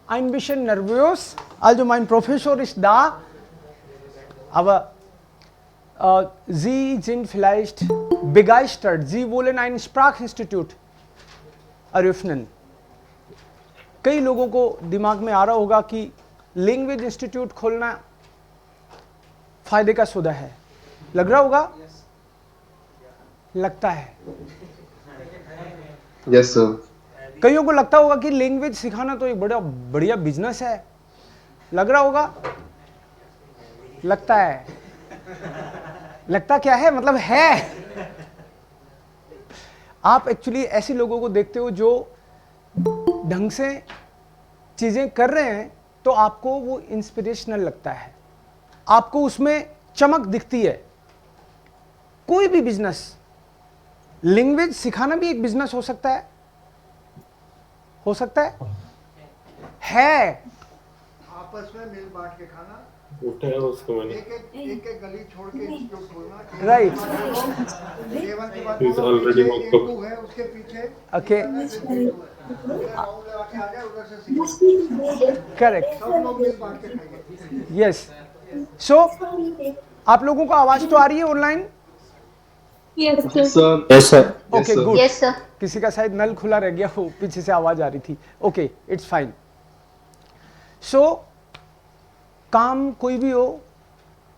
ein bisschen nervös. Also mein Professor ist da, aber Sie sind vielleicht begeistert. Sie wollen ein Sprachinstitut eröffnen. कई लोगों को दिमाग में आ रहा होगा कि लैंग्वेज इंस्टीट्यूट खोलना फायदे का सौदा है, लग रहा होगा? लगता है। Yes sir. कईयों को लगता होगा कि लैंग्वेज सिखाना तो एक बड़ा बढ़िया बिजनेस है, लग रहा होगा? लगता है। लगता क्या है, मतलब है। आप एक्चुअली ऐसे लोगों को देखते हो जो ढंग से चीजें कर रहे हैं, तो आपको वो इंस्पिरेशनल लगता है, आपको उसमें चमक दिखती है। कोई भी बिजनेस, लैंग्वेज सिखाना भी एक बिजनेस हो सकता है, हो सकता है। आपस में मिल बांट के खाना, उठाया उसको मैंने। एक गली छोड़ के इंस्टीट्यूट खोलना। राइट। केवल की बात He's बोलो, already पीछे hooked up. इंटू है, उसके पीछे ओके, राउंड लगा के आ जाए, उधर से सीखो। करेक्ट, सब लोग मिल बांट के खाएंगे। यस। सो आप लोगों को आवाज तो आ रही है online? Yes sir. Yes sir. Okay good. Yes sir. किसी का शायद नल खुला रह गया हो, पीछे से आवाज आ रही थी। Okay, it's fine. सो काम कोई भी हो,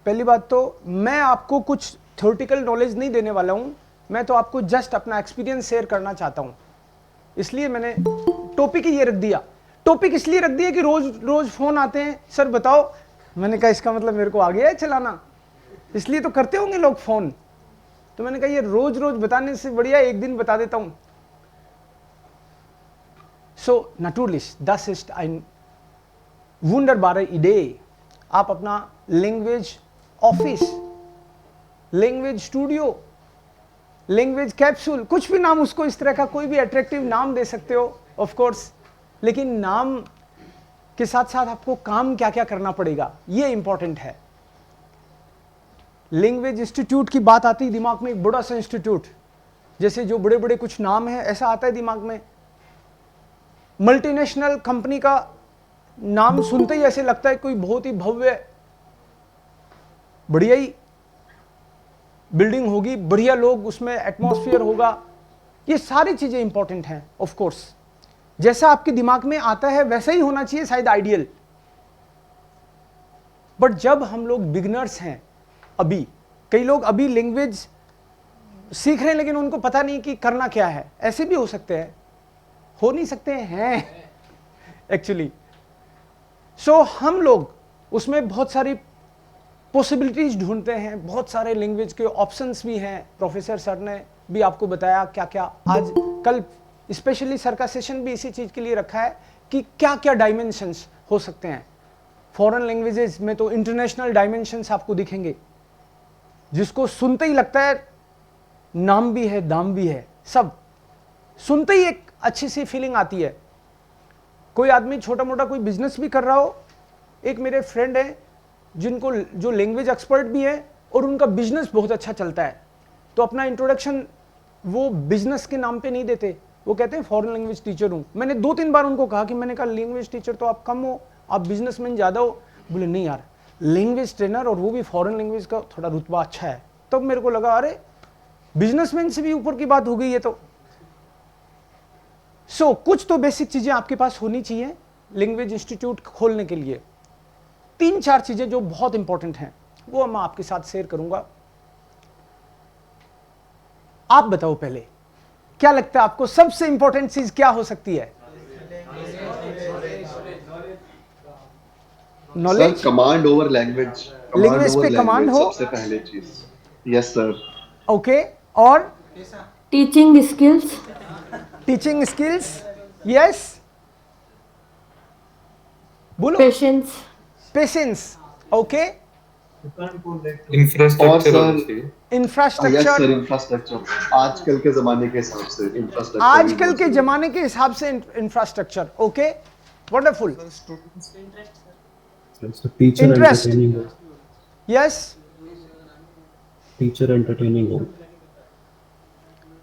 पहली बात तो मैं आपको कुछ थ्योरेटिकल नॉलेज नहीं देने वाला हूं, मैं तो आपको जस्ट अपना एक्सपीरियंस शेयर करना चाहता हूं। इसलिए मैंने टॉपिक ही ये रख दिया। टॉपिक इसलिए रख दिया कि रोज रोज फोन आते हैं, सर बताओ। मैंने कहा इसका मतलब मेरे को आ गया है चलाना, इसलिए तो करते होंगे लोग फोन। तो मैंने कहा ये रोज रोज बताने से बढ़िया एक दिन बता देता हूं। सो naturlich, das ist ein wunderbare Idee। आप अपना language office, language studio, language capsule, कुछ भी नाम उसको, इस तरह का कोई भी अट्रैक्टिव नाम दे सकते हो ऑफ कोर्स, लेकिन नाम के साथ साथ आपको काम क्या क्या करना पड़ेगा ये इंपॉर्टेंट है। लैंग्वेज इंस्टीट्यूट की बात आती है दिमाग में, एक बड़ा सा इंस्टीट्यूट, जैसे जो बड़े बड़े कुछ नाम है ऐसा आता है दिमाग में। मल्टीनेशनल कंपनी का नाम सुनते ही ऐसे लगता है कोई बहुत ही भव्य बढ़िया ही बिल्डिंग होगी, बढ़िया लोग उसमें, एटमॉस्फेयर होगा। ये सारी चीजें इंपॉर्टेंट हैं ऑफ कोर्स। जैसा आपके दिमाग में आता है वैसा ही होना चाहिए, शायद आइडियल। बट जब हम लोग बिगिनर्स हैं, अभी कई लोग अभी लैंग्वेज सीख रहे हैं लेकिन उनको पता नहीं कि करना क्या है, ऐसे भी हो सकते हैं, हो नहीं सकते हैं एक्चुअली। सो हम लोग उसमें बहुत सारी पॉसिबिलिटीज ढूंढते हैं, बहुत सारे लैंग्वेज के ऑप्शंस भी हैं। प्रोफेसर सर ने भी आपको बताया क्या क्या, आज कल स्पेशली सर का सेशन भी इसी चीज के लिए रखा है कि क्या क्या डायमेंशंस हो सकते हैं। फॉरेन लैंग्वेजेस में तो इंटरनेशनल डायमेंशंस आपको दिखेंगे, जिसको सुनते ही लगता है नाम भी है, दाम भी है, सब सुनते ही एक अच्छी सी फीलिंग आती है। कोई आदमी छोटा मोटा कोई बिजनेस भी कर रहा हो, एक मेरे फ्रेंड है जिनको, जो लैंग्वेज एक्सपर्ट भी है और उनका बिजनेस बहुत अच्छा चलता है, तो अपना इंट्रोडक्शन वो बिजनेस के नाम पे नहीं देते, वो कहते हैं फॉरेन लैंग्वेज टीचर हूं। मैंने 2-3 बार उनको कहा कि मैंने कहा लैंग्वेज टीचर तो आप कम हो, आप बिजनेसमैन ज्यादा हो। बोले नहीं यार, लैंग्वेज ट्रेनर और वो भी फॉरेन लैंग्वेज का थोड़ा रुतबा अच्छा है। तब मेरे को लगा अरे बिजनेसमैन से भी ऊपर की बात हो गई है। तो सो कुछ तो बेसिक चीजें आपके पास होनी चाहिए लैंग्वेज इंस्टीट्यूट खोलने के लिए। 3-4 चीजें जो बहुत इंपॉर्टेंट हैं वो मैं आपके साथ शेयर करूंगा। आप बताओ पहले, क्या लगता है आपको सबसे इंपॉर्टेंट चीज क्या हो सकती है? Knowledge, command over language. Language पे कमांड हो, सबसे पहले चीज। Yes sir. ओके। और teaching skills. Teaching skills, yes, बोलो। पेशेंस। Patience, okay. इंफ्रास्ट्रक्चर और होना सर, चाहिए। यस इंफ्रास्ट्रक्चर, सर, इंफ्रास्ट्रक्चर आजकल के जमाने के हिसाब से इंफ्रास्ट्रक्चर, आजकल के जमाने के हिसाब से infrastructure, okay, wonderful. Teacher interest, entertaining हो, यस, टीचर एंटरटेनिंग हो,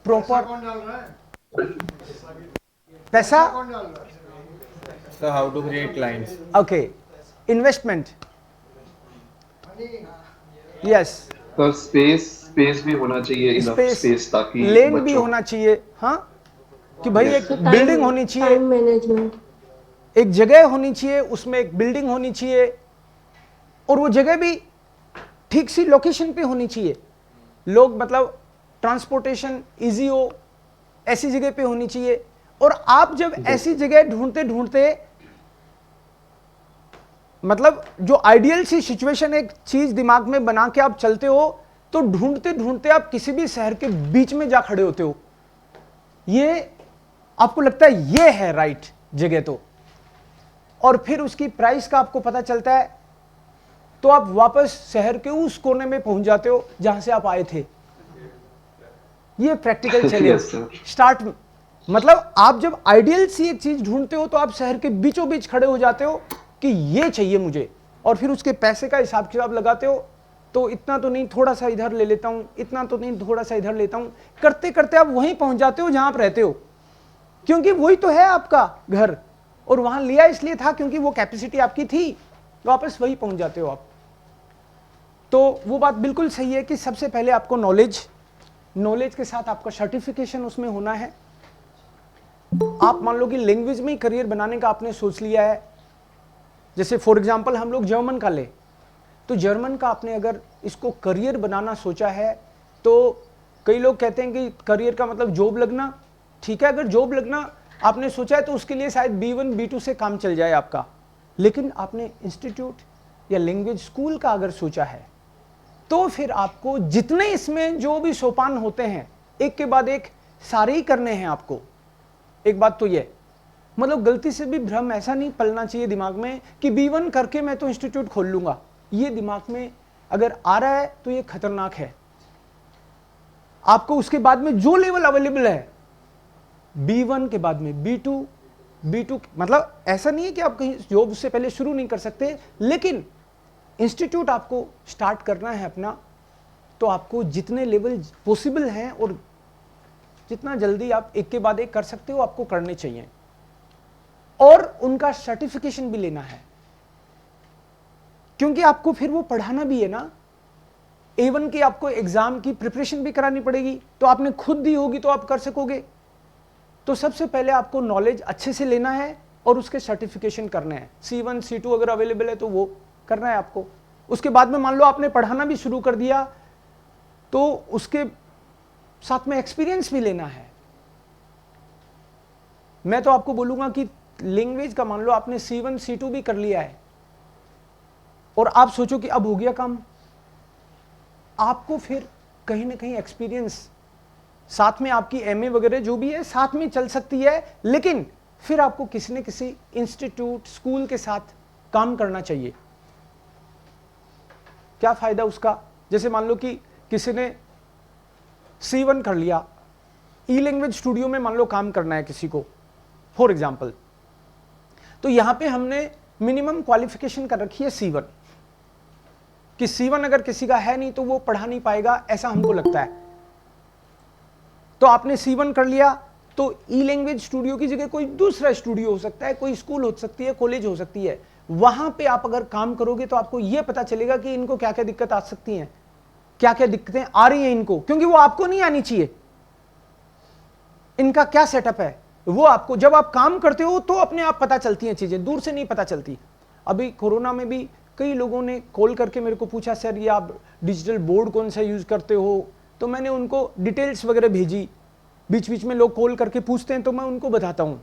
प्रॉपर कौन डाल रहा है? पैसा, कौन डाल रहा है? So how to create clients? Okay, investment, yes, sir space भी होना चाहिए, इनफ स्पेस, स्पेस, ताकि लेन भी बच्चों होना चाहिए, हाँ, कि भाई Yes. एक So बिल्डिंग होनी चाहिए, time management. एक जगह होनी चाहिए, उसमें एक बिल्डिंग होनी चाहिए, और वो जगह भी ठीक सी लोकेशन पे होनी चाहिए। लोग मतलब ट्रांसपोर्टेशन इजी हो, ऐसी जगह पे होनी चाहिए। और आप जब ऐसी जगह ढूंढते ढूंढते, मतलब जो आइडियल सी सिचुएशन, एक चीज दिमाग में बना के आप चलते हो, तो ढूंढते ढूंढते आप किसी भी शहर के बीच में जा खड़े होते हो। ये आपको लगता है ये है राइट जगह, तो और फिर उसकी प्राइस का आपको पता चलता है, तो आप वापस शहर के उस कोने में पहुंच जाते हो जहां से आप आए थे। ये practical challenge Yes, sir. Start, मतलब आप जब आइडियल सी एक चीज ढूंढते हो, तो आप शहर के बीचों बीच खड़े हो जाते हो कि ये चाहिए मुझे, और फिर उसके पैसे का हिसाब किताब लगाते हो, तो इतना तो नहीं, थोड़ा सा इधर ले लेता हूं, इतना तो नहीं, थोड़ा सा इधर लेता हूं, करते करते आप वहीं पहुंच जाते हो जहां आप रहते हो, क्योंकि वही तो है आपका घर, और वहां लिया इसलिए था क्योंकि वो कैपेसिटी आपकी थी, वापस वही पहुंच जाते हो आप। तो वो बात बिल्कुल सही है कि सबसे पहले आपको नॉलेज के साथ आपका सर्टिफिकेशन उसमें होना है। आप मान लो कि लैंग्वेज में ही करियर बनाने का आपने सोच लिया है, जैसे फॉर एग्जांपल हम लोग जर्मन का ले, तो जर्मन का आपने अगर इसको करियर बनाना सोचा है, तो कई लोग कहते हैं कि करियर का मतलब जॉब लगना। ठीक है, अगर जॉब लगना आपने सोचा है तो उसके लिए शायद B1 B2 से काम चल जाए आपका, लेकिन आपने इंस्टीट्यूट या लैंग्वेज स्कूल का अगर सोचा है, तो फिर आपको जितने इसमें जो भी सोपान होते हैं, एक के बाद एक सारे ही करने हैं आपको। एक बात तो ये, मतलब गलती से भी भ्रम ऐसा नहीं पलना चाहिए दिमाग में कि B1 करके मैं तो इंस्टीट्यूट खोल लूंगा। ये दिमाग में अगर आ रहा है तो ये खतरनाक है। आपको उसके बाद में जो लेवल अवेलेबल है, B1 के बाद में B2 मतलब ऐसा नहीं है कि आप कहीं जॉब से पहले शुरू नहीं कर सकते, लेकिन इंस्टीट्यूट आपको स्टार्ट करना है अपना, तो आपको जितने लेवल पॉसिबल हैं और जितना जल्दी आप एक के बाद एक कर सकते हो, आपको करने चाहिए, और उनका सर्टिफिकेशन भी लेना है, क्योंकि आपको फिर वो पढ़ाना भी है ना। A1 की आपको एग्जाम की प्रिपरेशन भी करानी पड़ेगी, तो आपने खुद दी होगी तो आप कर सकोगे। तो सबसे पहले आपको नॉलेज अच्छे से लेना है और उसके सर्टिफिकेशन करने हैं। C1 C2 अगर अवेलेबल है तो वो करना है आपको। उसके बाद में मान लो आपने पढ़ाना भी शुरू कर दिया, तो उसके साथ में एक्सपीरियंस भी लेना है। मैं तो आपको बोलूंगा कि लैंग्वेज का मान लो आपने C1 C2 भी कर लिया है, और आप सोचो कि अब हो गया काम, आपको फिर कहीं ना कहीं एक्सपीरियंस साथ में आपकी MA वगैरह जो भी है साथ में चल सकती है, लेकिन फिर आपको किसी न किसी इंस्टीट्यूट स्कूल के साथ काम करना चाहिए। क्या फायदा उसका? जैसे मान लो कि किसी ने C1 कर लिया, ई लैंग्वेज स्टूडियो में मान लो काम करना है किसी को फॉर एग्जाम्पल, तो यहां पे हमने मिनिमम क्वालिफिकेशन कर रखी है C1, कि C1 अगर किसी का है नहीं तो वो पढ़ा नहीं पाएगा, ऐसा हमको लगता है। तो आपने C1 कर लिया, तो ई लैंग्वेज स्टूडियो की जगह कोई दूसरा स्टूडियो हो सकता है, कोई स्कूल हो सकती है, कॉलेज हो सकती है, वहां पे आप अगर काम करोगे तो आपको यह पता चलेगा कि इनको क्या क्या दिक्कत आ सकती हैं, क्या क्या दिक्कतें आ रही हैं इनको, क्योंकि वो आपको नहीं आनी चाहिए। इनका क्या सेटअप है वो आपको जब आप काम करते हो तो अपने आप पता चलती हैं चीजें, दूर से नहीं पता चलती। अभी कोरोना में भी कई लोगों ने कॉल करके मेरे को पूछा, सर ये आप डिजिटल बोर्ड कौन सा यूज करते हो, तो मैंने उनको डिटेल्स वगैरह भेजी। बीच बीच में लोग कॉल करके पूछते हैं तो मैं उनको बताता हूं।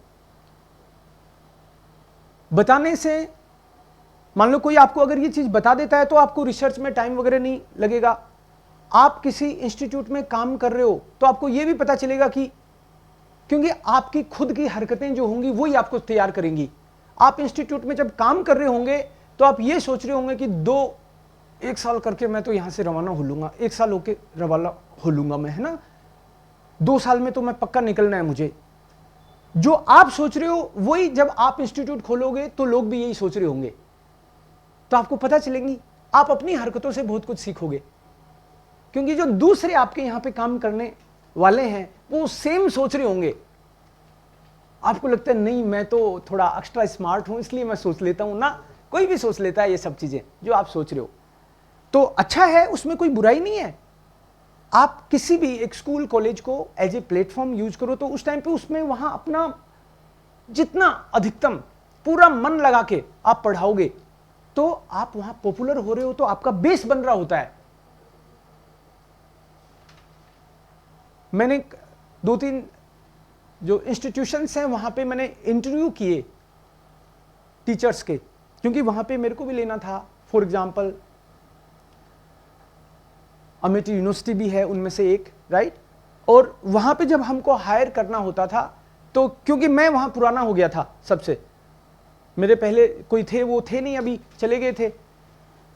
बताने से मान लो कोई आपको अगर ये चीज बता देता है तो आपको रिसर्च में टाइम वगैरह नहीं लगेगा। आप किसी इंस्टीट्यूट में काम कर रहे हो तो आपको ये भी पता चलेगा कि, क्योंकि आपकी खुद की हरकतें जो होंगी वही आपको तैयार करेंगी। आप इंस्टीट्यूट में जब काम कर रहे होंगे तो आप ये सोच रहे होंगे कि एक साल करके मैं तो यहां से रवाना हो लूंगा, 1 साल होके रवाना हो लूंगा मैं, है ना, 2 साल में तो मैं पक्का निकलना है मुझे। जो आप सोच रहे हो वही जब आप इंस्टीट्यूट खोलोगे तो लोग भी यही सोच रहे होंगे, तो आपको पता चलेंगी। आप अपनी हरकतों से बहुत कुछ सीखोगे, क्योंकि जो दूसरे आपके यहां पे काम करने वाले हैं वो सेम सोच रहे होंगे। आपको लगता है नहीं मैं तो थोड़ा एक्स्ट्रा स्मार्ट हूं इसलिए मैं सोच लेता हूं ना, कोई भी सोच लेता है ये सब चीजें जो आप सोच रहे हो, तो अच्छा है, उसमें कोई बुराई नहीं है। आप किसी भी एक स्कूल कॉलेज को एज ए प्लेटफॉर्म यूज करो तो उस टाइम पे उसमें वहां अपना जितना अधिकतम पूरा मन लगा के आप पढ़ाओगे तो आप वहां पॉपुलर हो रहे हो, तो आपका बेस बन रहा होता है। मैंने 2-3 जो इंस्टीट्यूशंस हैं वहां पे मैंने इंटरव्यू किए टीचर्स के, क्योंकि वहां पे मेरे को भी लेना था। फॉर एग्जांपल अमेठी यूनिवर्सिटी भी है उनमें से एक, राइट। और वहां पे जब हमको हायर करना होता था तो क्योंकि मैं वहां पुराना हो गया था सबसे, मेरे पहले कोई थे वो थे नहीं, अभी चले गए थे।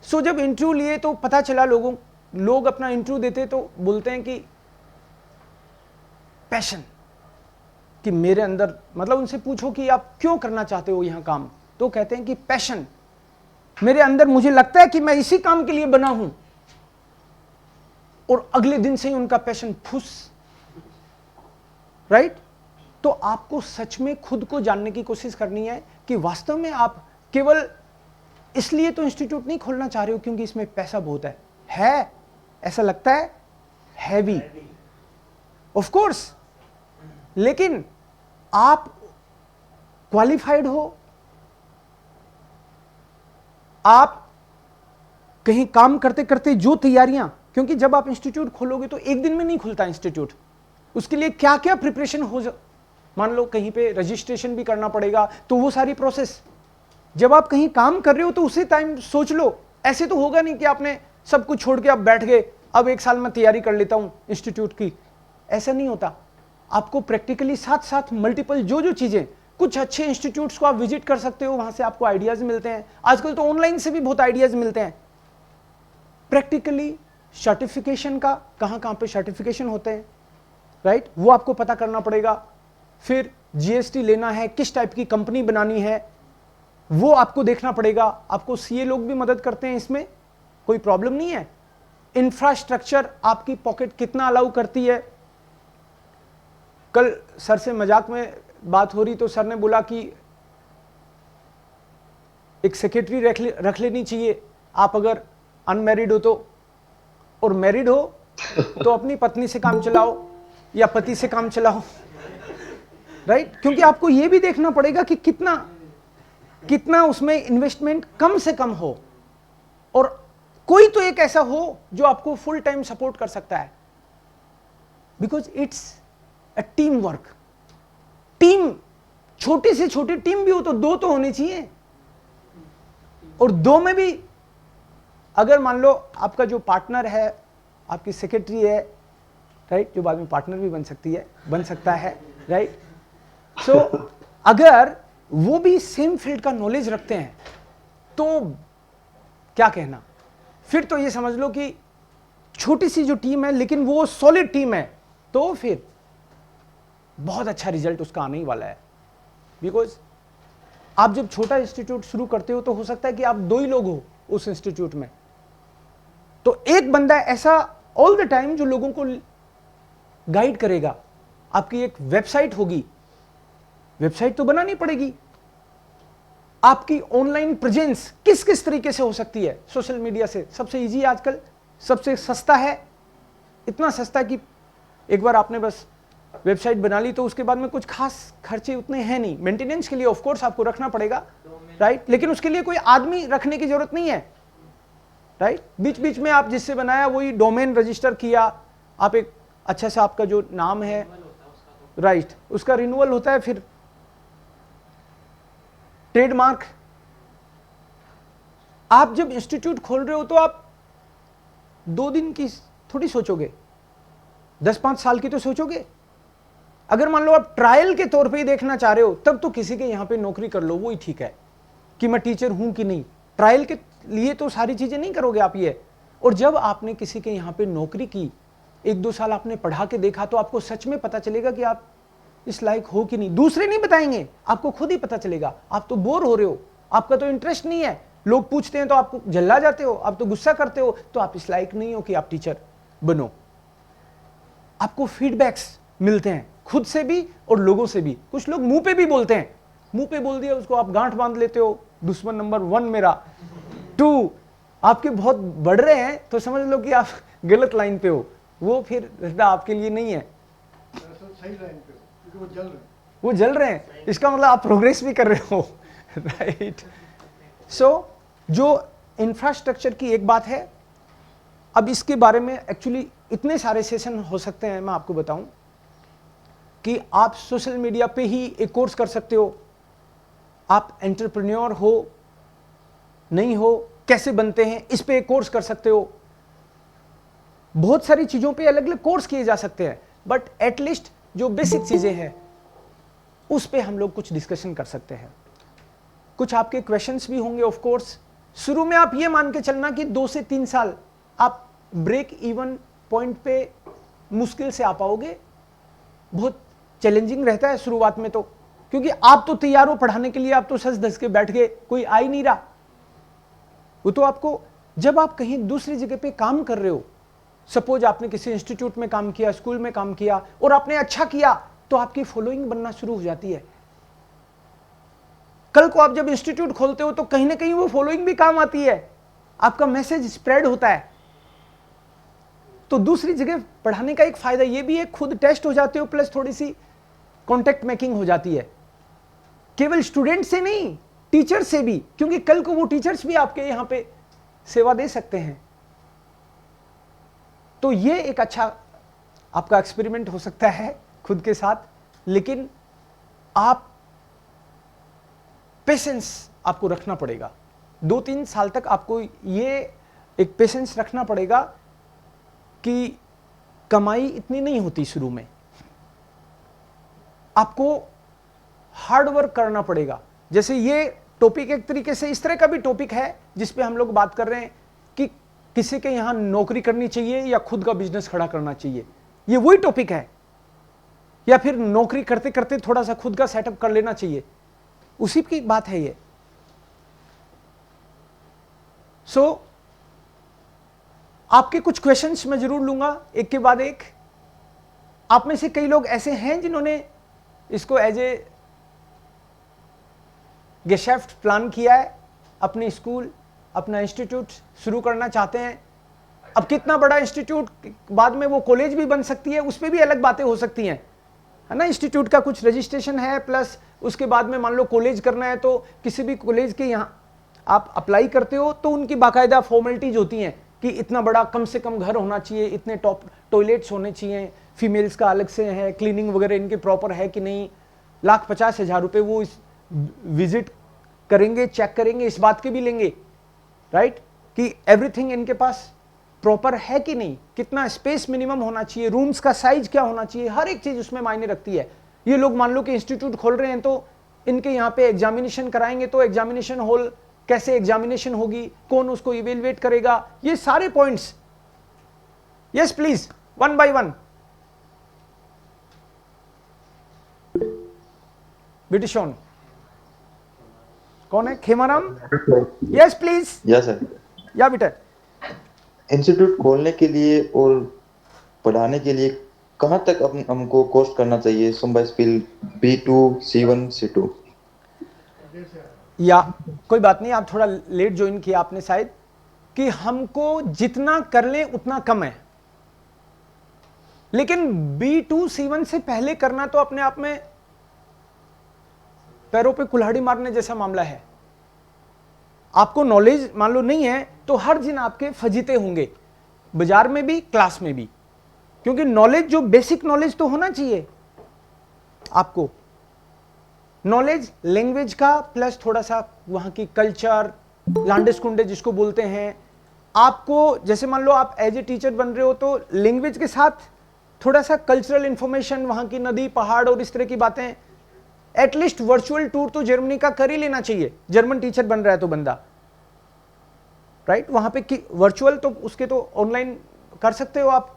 सो जब इंटरव्यू लिए तो पता चला लोग अपना इंटरव्यू देते तो बोलते हैं कि पैशन, कि मेरे अंदर, मतलब उनसे पूछो कि आप क्यों करना चाहते हो यहां काम, तो कहते हैं कि पैशन मेरे अंदर, मुझे लगता है कि मैं इसी काम के लिए बना हूं। और अगले दिन से ही उनका पैशन फुस, राइट। तो आपको सच में खुद को जानने की कोशिश करनी है कि वास्तव में आप केवल इसलिए तो इंस्टीट्यूट नहीं खोलना चाह रहे हो क्योंकि इसमें पैसा बहुत है ऐसा लगता है भी, ऑफ कोर्स, लेकिन आप क्वालिफाइड हो, आप कहीं काम करते करते जो तैयारियां, क्योंकि जब आप इंस्टीट्यूट खोलोगे तो एक दिन में नहीं खुलता इंस्टीट्यूट, उसके लिए क्या क्या प्रिपरेशन हो, मान लो कहीं पे रजिस्ट्रेशन भी करना पड़ेगा, तो वो सारी प्रोसेस, जब आप कहीं काम कर रहे हो तो उसी टाइम सोच लो। ऐसे तो होगा नहीं कि आपने सब कुछ छोड़ के आप बैठ गए, अब 1 साल में तैयारी कर लेता हूं इंस्टीट्यूट की, ऐसा नहीं होता। आपको प्रैक्टिकली साथ साथ मल्टीपल जो चीजें, कुछ अच्छे इंस्टीट्यूट्स को आप विजिट कर सकते हो, वहां से आपको आइडियाज मिलते हैं। आजकल तो ऑनलाइन से भी बहुत आइडियाज मिलते हैं। प्रैक्टिकली सर्टिफिकेशन का कहां पे सर्टिफिकेशन होते हैं, राइट, वो आपको पता करना पड़ेगा। फिर जीएसटी लेना है, किस टाइप की कंपनी बनानी है वो आपको देखना पड़ेगा। आपको सीए लोग भी मदद करते हैं, इसमें कोई प्रॉब्लम नहीं है। इंफ्रास्ट्रक्चर आपकी पॉकेट कितना अलाउ करती है। कल सर से मजाक में बात हो रही तो सर ने बोला कि एक सेक्रेटरी रख लेनी चाहिए, आप अगर अनमैरिड हो तो, और मैरिड हो तो अपनी पत्नी से काम चलाओ या पति से काम चलाओ, राइट। क्योंकि आपको यह भी देखना पड़ेगा कि कितना उसमें इन्वेस्टमेंट कम से कम हो, और कोई तो एक ऐसा हो जो आपको फुल टाइम सपोर्ट कर सकता है, because it's a team work. Team, छोटी से छोटी टीम भी हो तो 2 तो होनी चाहिए, और 2 में भी अगर मान लो आपका जो पार्टनर है, आपकी सेक्रेटरी है, राइट, जो बाद में पार्टनर भी बन सकता है, राइट। सो अगर वो भी सेम फील्ड का नॉलेज रखते हैं तो क्या कहना, फिर तो ये समझ लो कि छोटी सी जो टीम है लेकिन वो सॉलिड टीम है, तो फिर बहुत अच्छा रिजल्ट उसका आने ही वाला है। बिकॉज आप जब छोटा इंस्टीट्यूट शुरू करते हो तो हो सकता है कि आप 2 ही लोग हो उस इंस्टीट्यूट में, तो एक बंदा ऐसा ऑल द टाइम जो लोगों को गाइड करेगा। आपकी एक वेबसाइट होगी, वेबसाइट तो बनानी पड़ेगी। आपकी ऑनलाइन प्रेजेंस किस किस तरीके से हो सकती है, सोशल मीडिया से सबसे इजी आजकल, सबसे सस्ता है, इतना सस्ता कि एक बार आपने बस वेबसाइट बना ली तो उसके बाद में कुछ खास खर्चे उतने हैं नहीं। मेंटेनेंस के लिए ऑफ कोर्स आपको रखना पड़ेगा, राइट, लेकिन उसके लिए कोई आदमी रखने की जरूरत नहीं है, राइट। बीच बीच में आप जिससे बनाया वही डोमेन रजिस्टर किया, आप एक अच्छा सा आपका जो नाम है, राइट, उसका रिन्यूअल होता है, फिर ट्रेडमार्क। आप जब इंस्टीट्यूट खोल रहे हो तो आप 2 दिन की थोड़ी सोचोगे, 10-5 साल की तो सोचोगे। अगर मान लो आप ट्रायल के तौर पे ही देखना चाह रहे हो तब तो किसी के यहां पे नौकरी कर लो, वो ही ठीक है कि मैं टीचर हूं कि नहीं। ट्रायल के लिए तो सारी चीजें नहीं करोगे आप ये। और जब आपने किसी के यहां पे नौकरी की, 1-2 साल आपने पढ़ा के देखा, तो आपको सच में पता चलेगा कि आप इस लायक हो कि नहीं। दूसरे नहीं बताएंगे, आपको खुद ही पता चलेगा। आप तो बोर हो रहे हो, आपका तो इंटरेस्ट नहीं है, लोग पूछते हैं तो आप जल्ला जाते हो, आप तो गुस्सा करते हो, तो आप इस लायक नहीं हो कि आप टीचर बनो। आपको फीडबैक्स मिलते हैं, खुद से भी और लोगों से भी। कुछ लोग मुंह पे भी बोलते हैं, मुंह पे बोल दिया उसको आप गांठ बांध लेते हो, दुश्मन नंबर 1 मेरा। 2 आपके बहुत बढ़ रहे हैं तो समझ लो कि आप गलत लाइन पे हो, वो फिर रिश्ता आपके लिए नहीं है। दरअसल सही लाइन पे हो, क्योंकि वो जल रहे हैं। वो जल रहे हैं, इसका मतलब आप प्रोग्रेस भी कर रहे हो, राइट। सो जो इंफ्रास्ट्रक्चर की एक बात है। अब इसके बारे में एक्चुअली इतने सारे सेशन हो सकते हैं, मैं आपको बताऊं कि आप सोशल मीडिया पे ही एक कोर्स कर सकते हो, आप एंटरप्रेन्योर हो नहीं हो, कैसे बनते हैं इस पे एक कोर्स कर सकते हो। बहुत सारी चीजों पे अलग अलग कोर्स किए जा सकते हैं, बट एटलीस्ट जो बेसिक चीजें हैं उस पे हम लोग कुछ डिस्कशन कर सकते हैं। कुछ आपके क्वेश्चंस भी होंगे ऑफ कोर्स। शुरू में आप ये मान के चलना कि 2 से 3 साल आप ब्रेक इवन पॉइंट पे मुश्किल से आ पाओगे। बहुत चैलेंजिंग रहता है शुरुआत में तो, क्योंकि आप तो तैयार हो पढ़ाने के लिए, आप तो सच धस के बैठ गए, कोई आ ही नहीं रहा। वो तो आपको, जब आप कहीं दूसरी जगह पे काम कर रहे हो, सपोज आपने किसी इंस्टीट्यूट में काम किया, स्कूल में काम किया और आपने अच्छा किया, तो आपकी फॉलोइंग बनना शुरू हो जाती है। कल को आप जब इंस्टीट्यूट खोलते हो तो कहीं ना कहीं वो फॉलोइंग भी काम आती है, आपका मैसेज स्प्रेड होता है। तो दूसरी जगह पढ़ाने का एक फायदा ये भी है, खुद टेस्ट हो जाते हो, प्लस थोड़ी सी कॉन्टेक्ट मेकिंग हो जाती है, केवल स्टूडेंट से नहीं, टीचर से भी, क्योंकि कल को वो टीचर्स भी आपके यहां पे सेवा दे सकते हैं। तो ये एक अच्छा आपका एक्सपेरिमेंट हो सकता है खुद के साथ, लेकिन आप पेशेंस आपको रखना पड़ेगा। 2-3 साल तक आपको ये एक पेशेंस रखना पड़ेगा कि कमाई इतनी नहीं होती शुरू में, आपको हार्ड वर्क करना पड़ेगा। जैसे ये टॉपिक एक तरीके से इस तरह का भी टॉपिक है जिस पे हम लोग बात कर रहे हैं कि किसी के यहां नौकरी करनी चाहिए या खुद का बिजनेस खड़ा करना चाहिए, ये वही टॉपिक है, या फिर नौकरी करते करते थोड़ा सा खुद का सेटअप कर लेना चाहिए, उसी की बात है ये। सो आपके कुछ क्वेश्चंस मैं जरूर लूंगा एक के बाद एक। आप में से कई लोग ऐसे हैं जिन्होंने इसको एज ए गेशेफ्ट प्लान किया है, अपने स्कूल, अपना इंस्टीट्यूट शुरू करना चाहते हैं। अब कितना बड़ा इंस्टीट्यूट, बाद में वो कॉलेज भी बन सकती है, उस पर भी अलग बातें हो सकती हैं, है ना। इंस्टीट्यूट का कुछ रजिस्ट्रेशन है, प्लस उसके बाद में मान लो कॉलेज करना है, तो किसी भी कॉलेज के यहाँ आप अप्लाई करते हो तो उनकी बाकायदा फॉर्मेलिटीज होती हैं कि इतना बड़ा कम से कम घर होना चाहिए, इतने टॉप टॉयलेट्स होने चाहिए, फीमेल्स का अलग से है, क्लीनिंग वगैरह इनके प्रॉपर है कि नहीं। 1,50,000 रुपये वो इस विजिट करेंगे, चेक करेंगे, इस बात के भी लेंगे, राइट, कि एवरीथिंग इनके पास प्रॉपर है कि नहीं, कितना स्पेस मिनिमम होना चाहिए, रूम्स का साइज क्या होना चाहिए, हर एक चीज उसमें मायने रखती है। ये लोग मान लो कि इंस्टीट्यूट खोल रहे हैं तो इनके यहाँ पे एग्जामिनेशन कराएंगे, तो एग्जामिनेशन हॉल कैसे एग्जामिनेशन होगी, कौन उसको इवेलुएट करेगा, ये सारे पॉइंट्स। Yes please, 1 by 1। बिटिशॉन कौन है? Khemaram? Yes please. Yes sir. या बेटा, इंस्टीट्यूट खोलने के लिए और पढ़ाने के लिए कहाँ तक हमको कोर्स करना चाहिए? Sumba skill B2, C1, C2। या कोई बात नहीं, आप थोड़ा लेट ज्वाइन किया आपने शायद, कि हमको जितना कर ले उतना कम है, लेकिन B2 C1 से पहले करना तो अपने आप में पैरों पे कुल्हाड़ी मारने जैसा मामला है। आपको नॉलेज मान लो नहीं है तो हर दिन आपके फजीते होंगे, बाजार में भी, क्लास में भी, क्योंकि नॉलेज, जो बेसिक नॉलेज तो होना चाहिए आपको, नॉलेज लैंग्वेज का, प्लस थोड़ा सा वहां की कल्चर, लांडेस कुंडे जिसको बोलते हैं। आपको जैसे मान लो आप एज ए टीचर बन रहे हो तो लैंग्वेज के साथ थोड़ा सा कल्चरल इंफॉर्मेशन, वहां की नदी, पहाड़ और इस तरह की बातें। एटलीस्ट वर्चुअल टूर तो जर्मनी का कर ही लेना चाहिए, जर्मन टीचर बन रहा है तो बंदा, राइट, वहां पे वर्चुअल तो उसके तो ऑनलाइन कर सकते हो आप।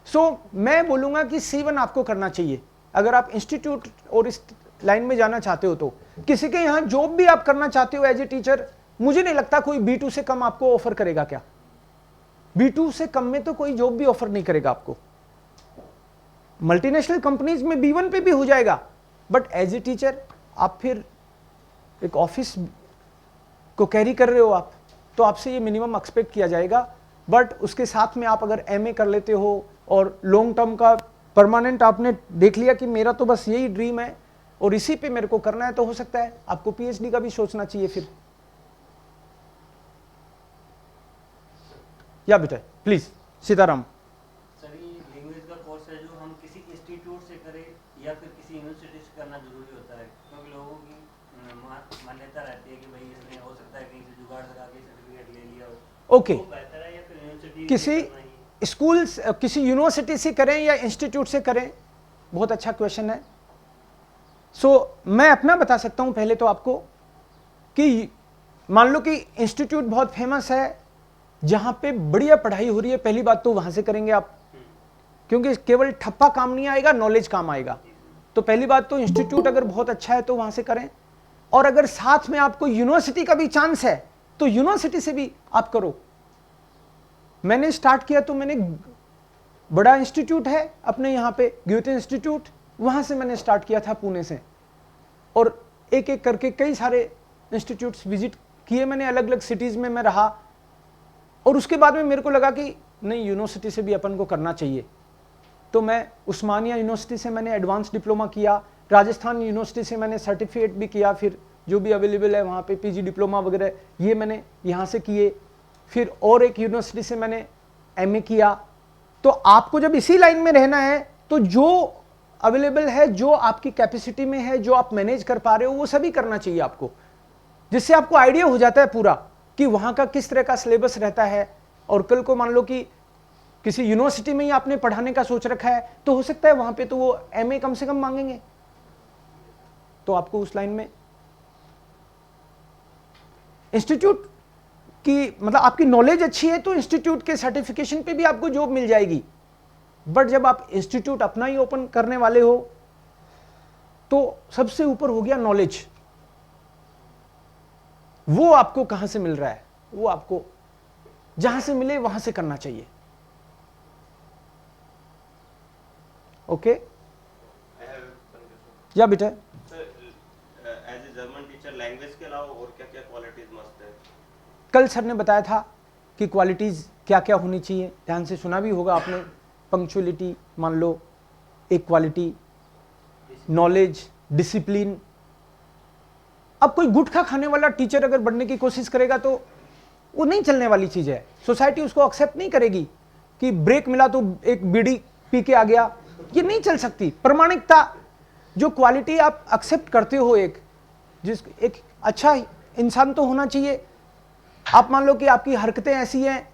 सो मैं बोलूंगा कि C1 आपको करना चाहिए अगर आप इंस्टीट्यूट और इस लाइन में जाना चाहते हो। तो किसी के यहां जॉब भी आप करना चाहते हो एज ए टीचर, मुझे नहीं लगता कोई B2 से कम आपको ऑफर करेगा। क्या B2 से कम में तो कोई जॉब भी ऑफर नहीं करेगा आपको, मल्टीनेशनल कंपनीज में B1 पे भी हो जाएगा, बट एज ए टीचर आप फिर एक ऑफिस को कैरी कर रहे हो आप, तो आपसे ये मिनिमम एक्सपेक्ट किया जाएगा। बट उसके साथ में आप अगर MA कर लेते हो और लॉन्ग टर्म का परमानेंट आपने देख लिया कि मेरा तो बस यही ड्रीम है और इसी पे मेरे को करना है, तो हो सकता है आपको PhD का भी सोचना चाहिए फिर। या बेटा प्लीज सीताराम। सर ये लैंग्वेज का कोर्स है जो हम किसी इंस्टीट्यूट से करें या फिर किसी यूनिवर्सिटी से करना जरूरी होता है, क्योंकि लोगों की मान्यता रहती है कि भाई इसने हो सकता है कहीं से जुगाड़ लगा के सर्टिफिकेट ले लिया हो। ओके, तो बेहतर है या फिर यूनिवर्सिटी किसी स्कूल किसी यूनिवर्सिटी से करें या इंस्टीट्यूट से करें, बहुत अच्छा क्वेश्चन है। मैं अपना बता सकता हूं पहले तो आपको कि मान लो कि इंस्टीट्यूट बहुत फेमस है जहां पे बढ़िया पढ़ाई हो रही है, पहली बात तो वहां से करेंगे आप, क्योंकि केवल ठप्पा काम नहीं आएगा, नॉलेज काम आएगा। तो पहली बात तो इंस्टीट्यूट अगर बहुत अच्छा है तो वहां से करें, और अगर साथ में आपको यूनिवर्सिटी का भी चांस है तो यूनिवर्सिटी से भी आप करो। मैंने स्टार्ट किया तो मैंने बड़ा इंस्टीट्यूट है अपने यहाँ पे ग्योटे इंस्टीट्यूट, वहां से मैंने स्टार्ट किया था पुणे से, और एक एक करके कई सारे इंस्टीट्यूट्स विजिट किए मैंने, अलग अलग सिटीज में मैं रहा, और उसके बाद में मेरे को लगा कि नहीं यूनिवर्सिटी से भी अपन को करना चाहिए। तो मैं उस्मानिया यूनिवर्सिटी से मैंने एडवांस डिप्लोमा किया, राजस्थान यूनिवर्सिटी से मैंने सर्टिफिकेट भी किया, फिर जो भी अवेलेबल है वहाँ पे PG डिप्लोमा वगैरह ये मैंने यहाँ से किए, फिर और एक यूनिवर्सिटी से मैंने MA किया। तो आपको जब इसी लाइन में रहना है तो जो अवेलेबल है, जो आपकी कैपेसिटी में है, जो आप मैनेज कर पा रहे हो, वो सभी करना चाहिए आपको, जिससे आपको आइडिया हो जाता है पूरा कि वहाँ का किस तरह का सिलेबस रहता है। और कल को मान लो कि किसी यूनिवर्सिटी में ही आपने पढ़ाने का सोच रखा है तो हो सकता है वहाँ पे तो वो MA कम से कम मांगेंगे, तो आपको उस लाइन में इंस्टीट्यूट की मतलब आपकी नॉलेज अच्छी है तो इंस्टीट्यूट के सर्टिफिकेशन पे भी आपको जॉब मिल जाएगी। बट जब आप इंस्टीट्यूट अपना ही ओपन करने वाले हो तो सबसे ऊपर हो गया नॉलेज, वो आपको कहां से मिल रहा है, वो आपको जहां से मिले वहां से करना चाहिए। ओके या बेटा? As a German teacher language के अलावा और क्या क्या क्वालिटीज मस्ट है? कल सर ने बताया था कि क्वालिटीज क्या क्या होनी चाहिए, ध्यान से सुना भी होगा आपने। पंक्चुअलिटी मान लो एक क्वालिटी, नॉलेज, डिसिप्लिन। अब कोई गुटखा खाने वाला टीचर अगर बनने की कोशिश करेगा तो वो नहीं चलने वाली चीज है, सोसाइटी उसको एक्सेप्ट नहीं करेगी कि ब्रेक मिला तो एक बीड़ी पी के आ गया, ये नहीं चल सकती। प्रामाणिकता, जो क्वालिटी आप एक्सेप्ट करते हो, एक अच्छा इंसान तो होना चाहिए। आप मान लो कि आपकी हरकतें ऐसी हैं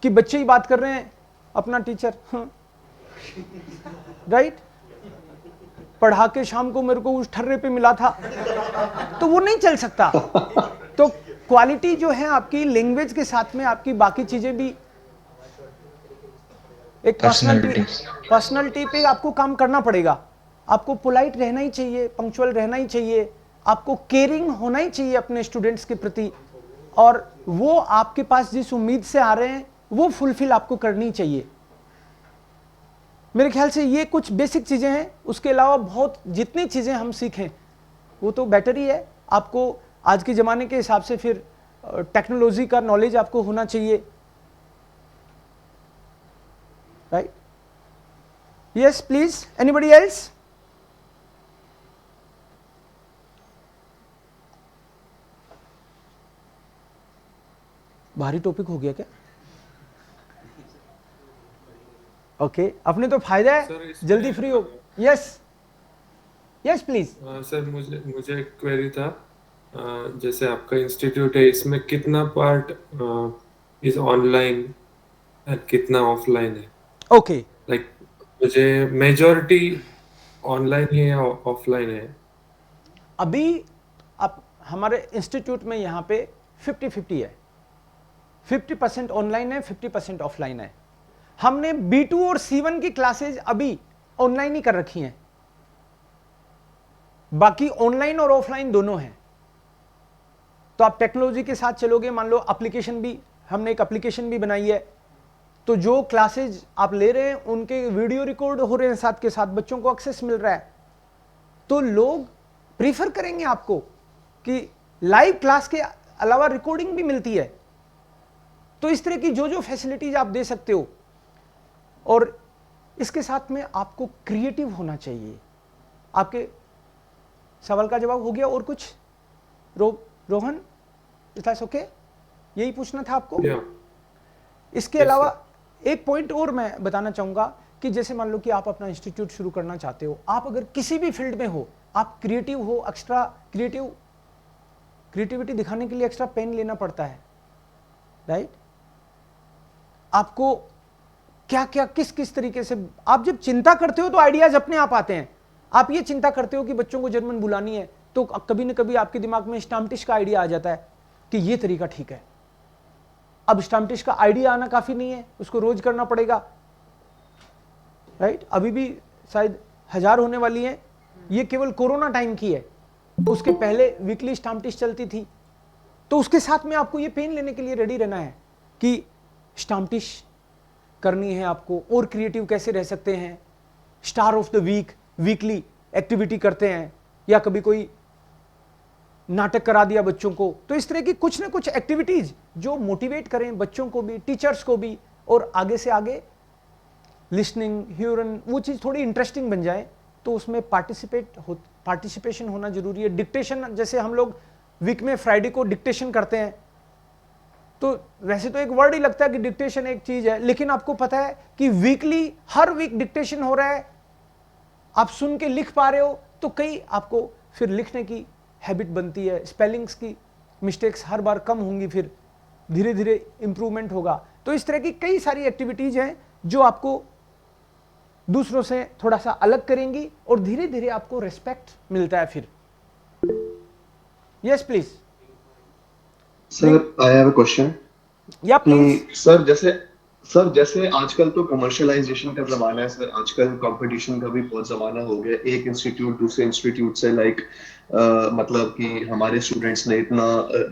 कि बच्चे ही बात कर रहे हैं, अपना टीचर राइट पढ़ा के शाम को मेरे को उस ठर्रे पे मिला था, तो वो नहीं चल सकता। तो क्वालिटी जो है आपकी लैंग्वेज के साथ में आपकी बाकी चीजें भी, एक पर्सनालिटी पे आपको काम करना पड़ेगा। आपको पोलाइट रहना ही चाहिए, पंक्चुअल रहना ही चाहिए, आपको केयरिंग होना ही चाहिए अपने स्टूडेंट्स के प्रति, और वो आपके पास जिस उम्मीद से आ रहे हैं वो फुलफिल आपको करनी चाहिए। मेरे ख्याल से ये कुछ बेसिक चीजें हैं, उसके अलावा बहुत जितनी चीजें हम सीखें वो तो बेटर ही है। आपको आज के ज़माने के हिसाब से फिर टेक्नोलॉजी का नॉलेज आपको होना चाहिए, right? Yes please, anybody else? भारी टॉपिक हो गया क्या? ओके, अपने तो फायदा है, जल्दी फ्री हो। Yes yes please. सर मुझे एक क्वेरी था, जैसे आपका इंस्टीट्यूट है, इसमें कितना पार्ट इज ऑनलाइन और कितना ऑफलाइन है? ओके, लाइक मुझे मेजॉरिटी ऑनलाइन है या ऑफलाइन है? अभी आप हमारे इंस्टीट्यूट में यहाँ पे 50-50 है, 50% ऑनलाइन है, 50% ऑफलाइन है। हमने B2 और C1 की क्लासेज अभी ऑनलाइन ही कर रखी हैं, बाकी ऑनलाइन और ऑफलाइन दोनों हैं। तो आप टेक्नोलॉजी के साथ चलोगे, मान लो एप्लीकेशन भी, हमने एक एप्लीकेशन भी बनाई है तो जो क्लासेज आप ले रहे हैं उनके वीडियो रिकॉर्ड हो रहे हैं, साथ के साथ बच्चों को एक्सेस मिल रहा है, तो लोग प्रीफर करेंगे आपको कि लाइव क्लास के अलावा रिकॉर्डिंग भी मिलती है। तो इस तरह की जो जो फैसिलिटीज आप दे सकते हो, और इसके साथ में आपको क्रिएटिव होना चाहिए। आपके सवाल का जवाब हो गया? और कुछ रोहन, इट्स ओके, यही पूछना था आपको? इसके अलावा एक पॉइंट और मैं बताना चाहूंगा कि जैसे मान लो कि आप अपना इंस्टीट्यूट शुरू करना चाहते हो, आप अगर किसी भी फील्ड में हो, आप क्रिएटिव हो, एक्स्ट्रा क्रिएटिविटी दिखाने के लिए एक्स्ट्रा पेन लेना पड़ता है, राइट? आपको क्या क्या किस किस तरीके से, आप जब चिंता करते हो तो आइडियाज अपने आप आते हैं। आप ये चिंता करते हो कि बच्चों को जर्मन बुलानी है, तो कभी ना कभी आपके दिमाग में स्टाम्टिश का आइडिया आ जाता है कि ये तरीका ठीक है। अब स्टाम्टिश का आइडिया आना काफी नहीं है, उसको रोज करना पड़ेगा, राइट? अभी भी शायद 1000 होने वाली है, ये केवल कोरोना टाइम की है, उसके पहले वीकली स्टाम्टिश चलती थी। तो उसके साथ में आपको ये पेन लेने के लिए रेडी रहना है कि स्टाम्टिश करनी है आपको, और क्रिएटिव कैसे रह सकते हैं, star of the week weekly activity करते हैं, या कभी कोई नाटक करा दिया बच्चों को। तो इस तरह की कुछ ना कुछ एक्टिविटीज जो मोटिवेट करें बच्चों को भी, टीचर्स को भी, और आगे से आगे लिसनिंग, हियरिंग, वो चीज थोड़ी इंटरेस्टिंग बन जाए, तो उसमें पार्टिसिपेशन होना जरूरी है। डिक्टेशन, जैसे हम लोग वीक में फ्राइडे को डिक्टेशन करते हैं, तो वैसे तो एक वर्ड ही लगता है कि डिक्टेशन एक चीज है, लेकिन आपको पता है कि वीकली हर वीक डिक्टेशन हो रहा है, आप सुन के लिख पा रहे हो, तो कई आपको फिर लिखने की हैबिट बनती है, स्पेलिंग्स की मिस्टेक्स हर बार कम होंगी, फिर धीरे धीरे इंप्रूवमेंट होगा। तो इस तरह की कई सारी एक्टिविटीज हैं जो आपको दूसरों से थोड़ा सा अलग करेंगी, और धीरे धीरे आपको रिस्पेक्ट मिलता है फिर। Yes please sir, I have a question. या प्लीज। सर जैसे आजकल तो कमर्शियलाइजेशन का जमाना है सर, आजकल कंपटीशन का भी बहुत जमाना हो गया। एक इंस्टीट्यूट दूसरे इंस्टीट्यूट से मतलब कि हमारे स्टूडेंट्स ने इतना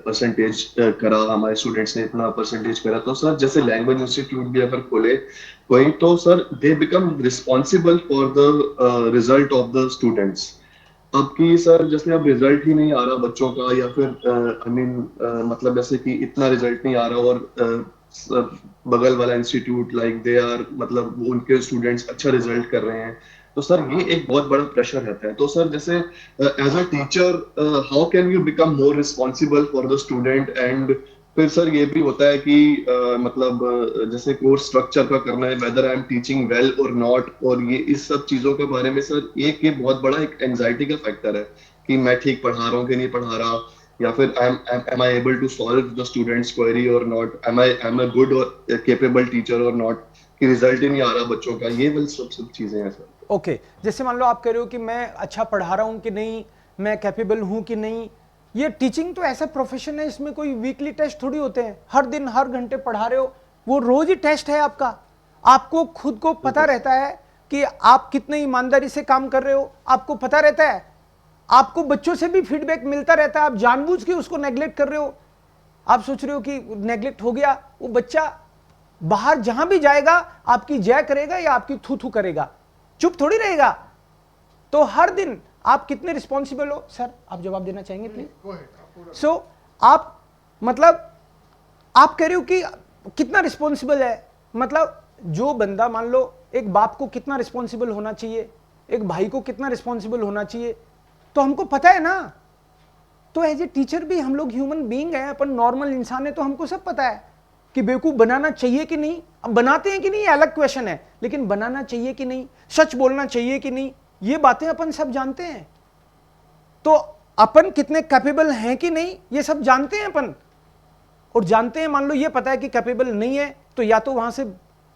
परसेंटेज करा, हमारे स्टूडेंट्स ने इतना परसेंटेज करा, तो सर जैसे लैंग्वेज इंस्टीट्यूट भी अगर खोले कोई, तो sir they become responsible for the result of the students. अब कि सर जैसे अब रिजल्ट ही नहीं आ रहा बच्चों का, या फिर मतलब जैसे कि इतना रिजल्ट नहीं आ रहा, और बगल वाला इंस्टीट्यूट दे आर मतलब वो उनके स्टूडेंट्स अच्छा रिजल्ट कर रहे हैं, तो सर ये एक बहुत बड़ा प्रेशर रहता है। तो सर जैसे as a teacher how can you become more responsible for the student, and फिर सर ये भी होता है कि जैसे कोर्स स्ट्रक्चर का करना है, whether I am teaching well और नॉट, और ये इस सब चीजों के बारे में सर ये बहुत बड़ा एक एंजाइटी का फैक्टर है कि मैं ठीक पढ़ा रहा हूँ कि नहीं पढ़ा रहा, या फिर am I able to solve the student's query or not, am I a good or capable teacher or not, कि रिजल्ट ही नहीं आ रहा बच्चों का। ये वाली सब चीजें हैं सर। ओके, जैसे मान लो आप कह रहे हो कि मैं अच्छा पढ़ा रहा हूं कि नहीं, मैं कैपेबल हूं कि नहीं। ये टीचिंग तो ऐसा प्रोफेशन है, इसमें कोई वीकली टेस्ट थोड़ी होते हैं। हर दिन हर घंटे पढ़ा रहे हो, वो रोज ही टेस्ट है आपका। आपको खुद को पता रहता है कि आप कितने ईमानदारी से काम कर रहे हो, आपको पता रहता है। आपको बच्चों से भी फीडबैक मिलता रहता है, आप जानबूझ के उसको नेग्लेक्ट कर रहे हो। आप सोच रहे हो कि नेग्लेक्ट हो गया, वो बच्चा बाहर जहां भी जाएगा आपकी जय करेगा या आपकी थू थू करेगा, चुप थोड़ी रहेगा। तो हर दिन आप कितने रिस्पॉन्सिबल हो? सर आप जवाब देना चाहेंगे प्लीज। सो आप मतलब आप कह रहे हो कि कितना रिस्पॉन्सिबल है, मतलब जो बंदा मान लो एक बाप को कितना रिस्पॉन्सिबल होना चाहिए, एक भाई को कितना रिस्पॉन्सिबल होना चाहिए, तो हमको पता है ना। तो एज ए टीचर भी हम लोग ह्यूमन बीइंग हैं, अपन नॉर्मल इंसान है, तो हमको सब पता है कि बेवकूफ बनाना चाहिए कि नहीं। अब बनाते हैं कि नहीं अलग क्वेश्चन है, लेकिन बनाना चाहिए कि नहीं, सच बोलना चाहिए कि नहीं, ये बातें अपन सब जानते हैं। तो अपन कितने कैपेबल हैं कि नहीं ये सब जानते हैं अपन, और जानते हैं मान लो ये पता है कि कैपेबल नहीं है, तो या तो वहां से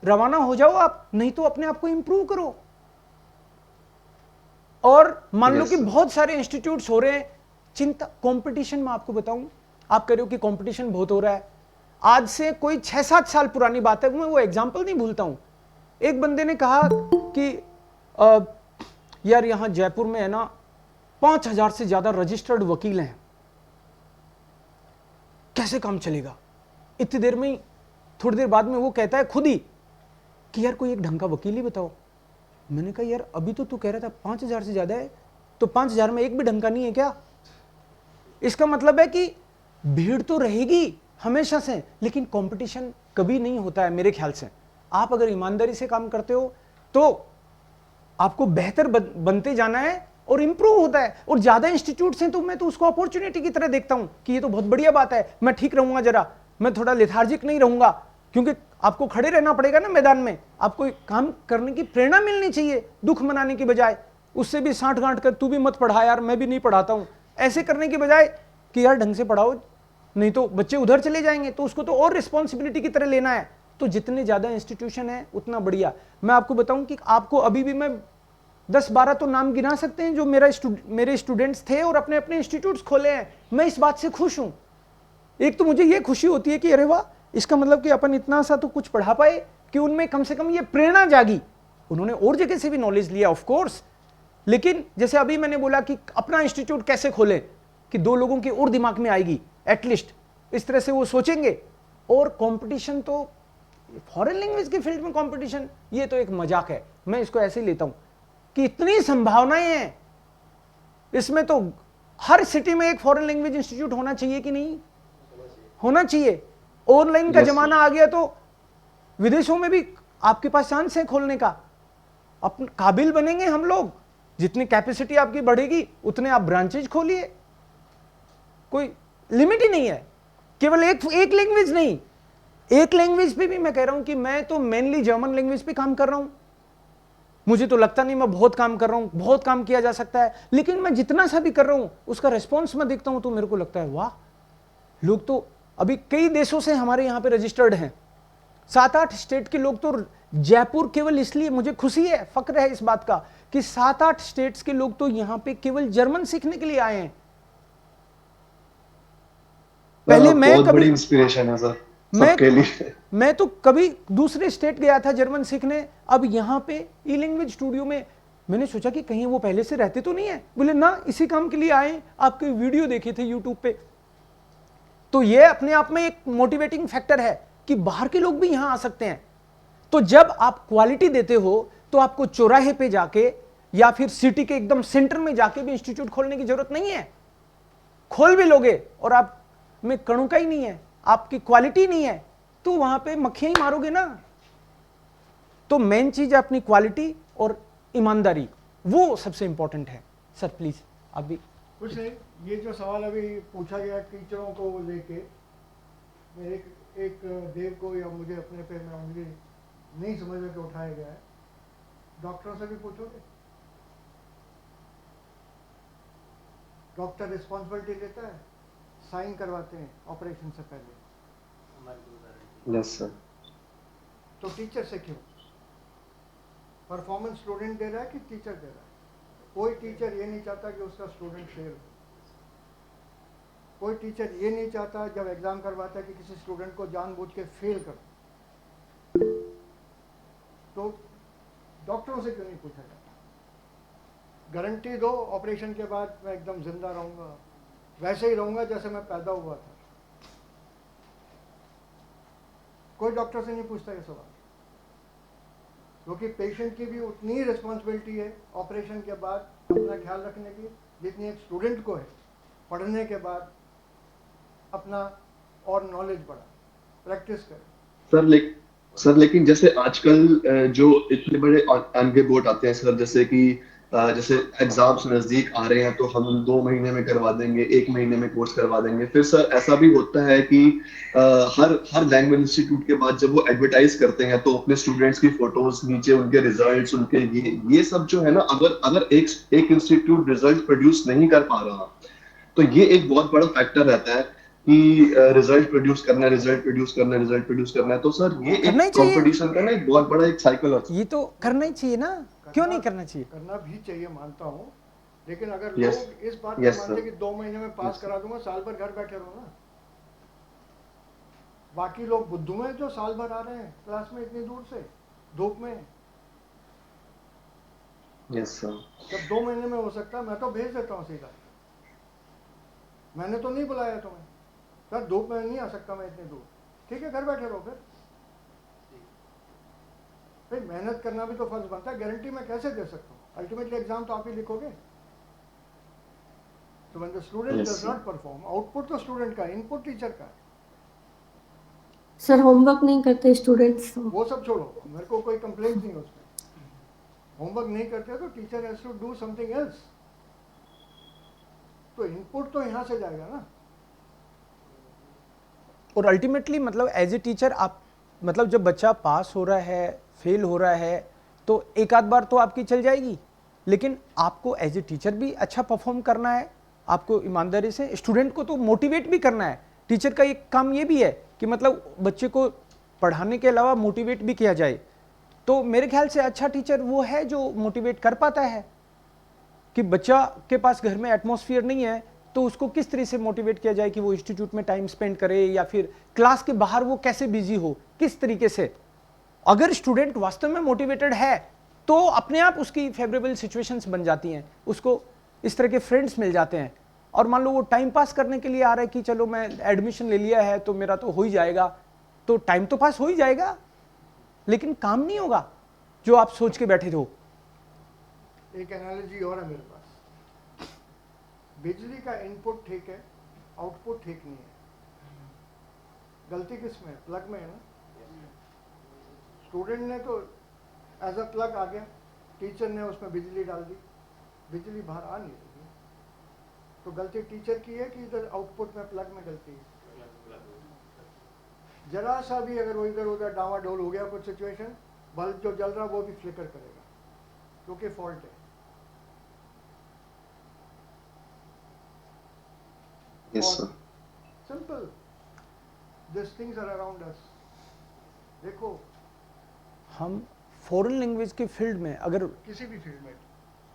रवाना हो जाओ आप, नहीं तो अपने आप को इंप्रूव करो। और मान लो कि बहुत सारे इंस्टीट्यूट्स हो रहे हैं, चिंता कंपटीशन में आपको बताऊं, आप कह रहे हो कि कंपटीशन बहुत हो रहा है। आज से कोई 6-7 साल पुरानी बात है, मैं वो एग्जांपल नहीं भूलता हूं। एक बंदे ने कहा कि यार यहां जयपुर में है ना 5000 से ज्यादा रजिस्टर्ड वकील हैं, कैसे काम चलेगा। इतनी देर में ही, थोड़ी देर बाद में वो कहता है खुद ही कि यार कोई एक ढंग का वकील ही बताओ। मैंने कहा यार अभी तो तू कह रहा था 5,000 से ज़्यादा है, तो 5,000 में एक भी ढंग का नहीं है क्या? इसका मतलब है कि भीड़ तो रहेगी हमेशा से, लेकिन कंपटीशन कभी नहीं होता है मेरे ख्याल से। आप अगर ईमानदारी से काम करते हो तो आपको बेहतर बनते जाना है और इंप्रूव होता है। और ज्यादा इंस्टीट्यूट्स हैं तो मैं तो उसको अपॉर्चुनिटी की तरह देखता हूं कि ये तो बहुत बढ़िया बात है, मैं ठीक रहूंगा, जरा मैं थोड़ा लेथार्जिक नहीं रहूंगा, क्योंकि आपको खड़े रहना पड़ेगा ना मैदान में, आपको काम करने की प्रेरणा मिलनी चाहिए दुख मनाने की बजाय। उससे भी साठ गांठ कर तू भी मत पढ़ा यार, मैं भी नहीं पढ़ाता हूं, ऐसे करने की बजाय कि यार ढंग से पढ़ाओ, नहीं तो बच्चे उधर चले जाएंगे, तो उसको तो और रिस्पॉन्सिबिलिटी की तरह लेना है। तो जितने ज्यादा इंस्टीट्यूशन है उतना बढ़िया। मैं आपको बताऊं कि आपको अभी भी मैं 10-12 तो नाम गिना सकते हैं जो मेरे स्टूडेंट्स थे और अपने अपने इंस्टीट्यूट्स खोले हैं। मैं इस बात से खुश हूं। एक तो मुझे ये खुशी होती है कि अरे वाह, इसका मतलब कि अपन इतना सा तो कुछ पढ़ा पाए कि उनमें कम से कम ये प्रेरणा जागी। उन्होंने और जगह से भी नॉलेज लिया ऑफ कोर्स, लेकिन जैसे अभी मैंने बोला कि अपना इंस्टीट्यूट कैसे खोलें कि 2 लोगों की और दिमाग में आएगी एटलीस्ट, इस तरह से वो सोचेंगे। और कंपटीशन तो फॉरेन लैंग्वेज के फील्ड में कंपटीशन, ये तो एक मजाक है। मैं इसको ऐसे ही लेता हूं कि इतनी संभावनाएं हैं इसमें, तो हर सिटी में एक फॉरेन लैंग्वेज इंस्टीट्यूट होना चाहिए कि नहीं होना चाहिए। ऑनलाइन का जमाना आ गया तो विदेशों में भी आपके पास चांस है खोलने का। अपन काबिल बनेंगे हम लोग, जितनी कैपेसिटी आपकी बढ़ेगी उतने आप ब्रांचेज खोलिए, कोई लिमिट ही नहीं है। केवल एक लैंग्वेज नहीं, एक लैंग्वेज पे भी मैं कह रहा हूं कि मैं तो मेनली जर्मन लैंग्वेज पे काम कर रहा हूं। मुझे तो लगता नहीं मैं बहुत काम कर रहा हूं, बहुत काम किया जा सकता है, लेकिन मैं जितना सा भी कर रहा हूं उसका रिस्पॉन्स मैं देखता हूं तो मेरे को लगता है वाह, लोग तो अभी कई देशों से हमारे यहां पे रजिस्टर्ड हैं। 7-8 स्टेट के लोग तो, जयपुर केवल इसलिए मुझे खुशी है, फक्र है इस बात का कि 7-8 स्टेट्स के लोग तो यहां पे केवल जर्मन सीखने के लिए आए हैं। पहले मैं बहुत कभी बड़ी इंस्पिरेशन है सर सबके लिए। मैं तो कभी दूसरे स्टेट गया था जर्मन सीखने, अब यहाँ पे ई लैंग्वेज स्टूडियो में मैंने सोचा कि कहीं वो पहले से रहते तो नहीं है। बोले ना, इसी काम के लिए आए, आपके वीडियो देखे थे यूट्यूब पे। तो ये अपने आप में एक मोटिवेटिंग फैक्टर है कि बाहर के लोग भी यहां आ सकते हैं। तो जब आप क्वालिटी देते हो तो आपको चौराहे पे जाके या फिर सिटी के एकदम सेंटर में जाके भी इंस्टीट्यूट खोलने की जरूरत नहीं है। खोल भी लोगे और आप में कणु का ही नहीं है, आपकी क्वालिटी नहीं है, तो वहां पे मक्खियां ही मारोगे ना। तो मेन चीज है अपनी क्वालिटी और ईमानदारी, वो सबसे इंपॉर्टेंट है। सर प्लीज अभी कुछ नहीं, ये जो सवाल अभी पूछा गया टीचरों को लेके, मेरे एक देव को या मुझे अपने पे में मुझे नहीं समझ में के उठाया गया है। डॉक्टरों से भी पूछोगे, डॉक्टर रिस्पॉन्सिबिलिटी लेता है, साइन करवाते हैं ऑपरेशन से पहले। Yes sir. तो टीचर से क्यों? परफॉर्मेंस स्टूडेंट दे रहा है कि टीचर दे रहा है? कोई टीचर ये नहीं चाहता कि उसका स्टूडेंट फेल हो। कोई टीचर ये नहीं चाहता जब एग्जाम करवाता है कि किसी स्टूडेंट को जानबूझ के फेल कर। तो डॉक्टरों से क्यों नहीं पूछा जाता? गारंटी दो ऑपरेशन के बाद मैं एकदम जिंदा रहूंगा, वैसे ही रहूंगा जैसे मैं पैदा हुआ था। कोई डॉक्टर से नहीं पूछता ये सवाल, क्योंकि पेशेंट की भी उतनी ही रिस्पॉन्सिबिलिटी है ऑपरेशन के बाद अपना ख्याल रखने की जितनी एक स्टूडेंट को है पढ़ने के बाद अपना और नॉलेज बढ़ा, प्रैक्टिस करें। सर लेकिन जैसे आजकल जो इतने बड़े अनगे बोर्ड आते हैं सर, जैसे कि जैसे एग्जाम्स नजदीक आ रहे हैं तो हम 2 महीने में करवा देंगे, 1 महीने में कोर्स करवा देंगे। फिर सर ऐसा भी होता है कि हर लैंग्वेज इंस्टीट्यूट के बाद जब वो एडवर्टाइज करते हैं तो अपने स्टूडेंट्स की फोटोज नीचे, उनके रिजल्ट्स, उनके ये सब जो है ना, अगर एक इंस्टीट्यूट रिजल्ट प्रोड्यूस नहीं कर पा रहा तो ये एक बहुत बड़ा फैक्टर रहता है कि रिजल्ट प्रोड्यूस करना है। तो सर ये एक कंपटीशन का ना एक बहुत बड़ा एक साइकिल होता है। ये तो करना ही चाहिए ना, क्यों नहीं करना चाहिए? करना भी चाहिए, मानता हूँ, लेकिन अगर लोग इस बात को मानते कि 2 महीने में पास करा दूंगा, साल भर घर बैठे रहो ना। बाकी लोग बुद्धू हैं जो साल भर आ रहे हैं क्लास में इतनी दूर से धूप में। Yes sir. जब 2 महीने में हो सकता, मैं तो भेज देता हूँ सीधा। मैंने तो नहीं बुलाया तुम्हें सर, धूप में नहीं आ सकता मैं इतनी दूर, ठीक है घर बैठे रहो फिर। भाई मेहनत करना भी तो फर्ज बनता है, गारंटी मैं कैसे दे सकता हूँ? अल्टीमेटली एग्जाम तो आप ही लिखोगे। तो when the student Yes, does sir. Not perform, output तो स्टूडेंट का, इनपुट टीचर का है। सर होमवर्क नहीं करते स्टूडेंट्स तो वो सब छोड़ो, मेरे को कोई कंप्लेंट नहीं है उसमें। होमवर्क नहीं करते तो teacher has to do something else. तो इनपुट तो यहाँ से जाएगा ना। और अल्टीमेटली मतलब एज ए टीचर आप मतलब जब बच्चा पास हो रहा है, फेल हो रहा है, तो एक आध बार तो आपकी चल जाएगी, लेकिन आपको एज ए टीचर भी अच्छा परफॉर्म करना है, आपको ईमानदारी से स्टूडेंट को तो मोटिवेट भी करना है। टीचर का एक काम ये भी है कि मतलब बच्चे को पढ़ाने के अलावा मोटिवेट भी किया जाए। तो मेरे ख्याल से अच्छा टीचर वो है जो मोटिवेट कर पाता है कि बच्चा के पास घर में एटमॉस्फेयर नहीं है, तो उसको किस तरह से मोटिवेट किया जाए कि वो इंस्टीट्यूट में टाइम स्पेंड करे, या फिर क्लास के बाहर वो कैसे बिजी हो, किस तरीके से। अगर स्टूडेंट वास्तव में मोटिवेटेड है तो अपने आप उसकी फेवरेबल सिचुएशंस बन जाती हैं, उसको इस तरह के फ्रेंड्स मिल जाते हैं। और मान लो वो टाइम पास करने के लिए आ रहा है कि चलो मैं एडमिशन ले लिया है तो मेरा तो हो ही जाएगा, तो टाइम तो पास हो ही जाएगा, लेकिन काम नहीं होगा जो आप सोच के बैठे थे। एक एनालॉजी और है मेरे पास। बिजली का इनपुट ठीक है, आउटपुट ठीक नहीं है। गलती किस में है? प्लग में है ना। स्टूडेंट ने तो एज अ प्लग आ गया, टीचर ने उसमें बिजली डाल दी, बिजली बाहर आ नहीं रही है। तो गलती टीचर की है कि इधर आउटपुट में प्लग में गलती है। जरा सा भी अगर वो इधर उधर डावाडोल हो गया कुछ सिचुएशन, बल्ब जो जल रहा वो भी फ्लिकर करेगा, क्योंकि फॉल्ट है। Yes, sir. Simple, this things are around us. देखो हम फॉरेन लैंग्वेज के फील्ड में, अगर किसी भी फील्ड में,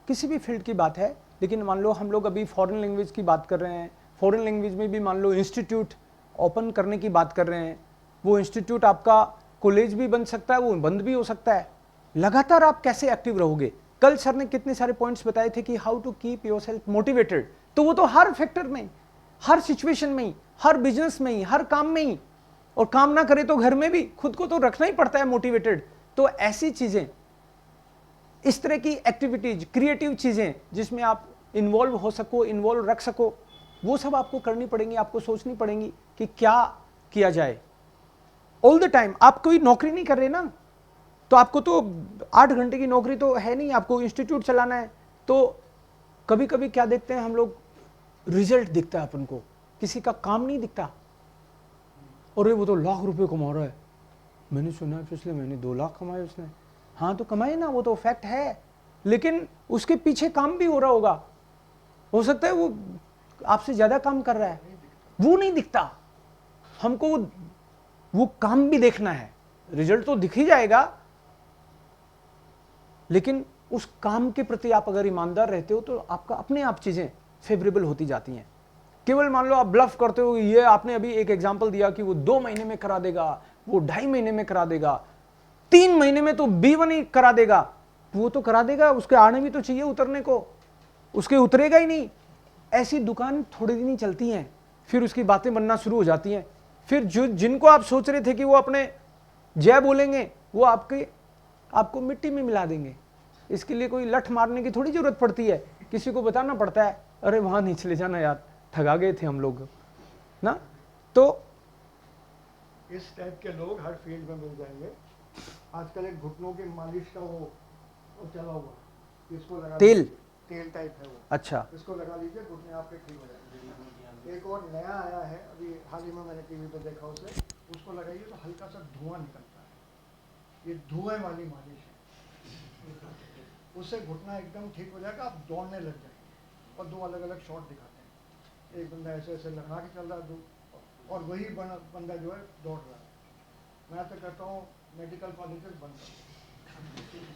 किसी भी फील्ड की बात है, लेकिन मान लो हम लोग अभी फॉरेन लैंग्वेज की बात कर रहे हैं, फॉरेन लैंग्वेज में भी मान लो इंस्टीट्यूट ओपन करने की बात कर रहे हैं, वो इंस्टीट्यूट आपका कॉलेज भी बन सकता है, वो बंद भी हो सकता है। लगातार आप कैसे एक्टिव रहोगे? कल सर ने कितने सारे पॉइंट्स बताए थे कि how to keep yourself motivated, तो वो तो हर फैक्टर में, हर सिचुएशन में ही, हर बिजनेस में ही, हर काम में ही, और काम ना करे तो घर में भी खुद को तो रखना ही पड़ता है मोटिवेटेड। तो ऐसी चीजें, इस तरह की एक्टिविटीज, क्रिएटिव चीजें जिसमें आप इन्वॉल्व हो सको, इन्वॉल्व रख सको, वो सब आपको करनी पड़ेंगी, आपको सोचनी पड़ेंगी कि क्या किया जाए। ऑल द टाइम आप कोई नौकरी नहीं कर रहे ना, तो आपको तो 8 घंटे की नौकरी तो है नहीं, आपको इंस्टीट्यूट चलाना है। तो कभी कभी क्या देखते हैं हम लोग, रिजल्ट दिखता है अपन को, किसी का काम नहीं दिखता। और वो तो लाख रुपए कमा रहा है, मैंने सुना है पिछले महीने 2 लाख कमाए उसने। हाँ तो कमाए ना, वो तो फैक्ट है, लेकिन उसके पीछे काम भी हो रहा होगा, हो सकता है वो आपसे ज्यादा काम कर रहा है, वो नहीं दिखता। हमको वो काम भी देखना है। रिजल्ट तो दिख ही जाएगा, लेकिन उस काम के प्रति आप अगर ईमानदार रहते हो तो आपका अपने आप चीजें फेवरेबल होती जाती हैं। केवल मान लो आप ब्लफ करते हो, ये आपने अभी एक एग्जांपल दिया कि वो 2 महीने में करा देगा, वो 2.5 महीने में करा देगा, 3 महीने में तो B1 ही करा देगा, वो तो करा देगा, उसके आने भी तो चाहिए उतरने को, उसके उतरेगा ही नहीं। ऐसी दुकान थोड़े दिन ही चलती हैं, फिर उसकी बातें बनना शुरू हो जाती हैं। फिर जो जिनको आप सोच रहे थे कि वो अपने जय बोलेंगे, वो आपको मिट्टी में मिला देंगे। इसके लिए कोई लठ मारने की थोड़ी जरूरत पड़ती है, किसी को बताना पड़ता है, अरे वहां नहीं चले जाना यार, ठगा गए थे हम लोग ना। तो इस टाइप के लोग हर फील्ड में मिल जाएंगे। आजकल एक घुटनों की मालिश का वो चला हुआ, इसको लगा तेल टाइप है वो, अच्छा, इसको लगा लीजिए, घुटने आपके ठीक हो जाएंगे। एक और नया आया है, अभी हाल ही में मैंने टीवी पे देखा उसे, उसको लगाइए तो हल्का सा धुआं निकलता है, ये धुएं वाली मालिश है। उससे घुटना एकदम ठीक हो जाएगा, आप दौड़ने लग जाएंगे। और 2 अलग अलग शॉट दिखाते हैं, एक बंदा ऐसे ऐसे लगा के चल रहा है, और वही बंदा जो है दौड़ रहा है। मैं तो कहता हूँ मेडिकल कॉलेजेस बंद करो,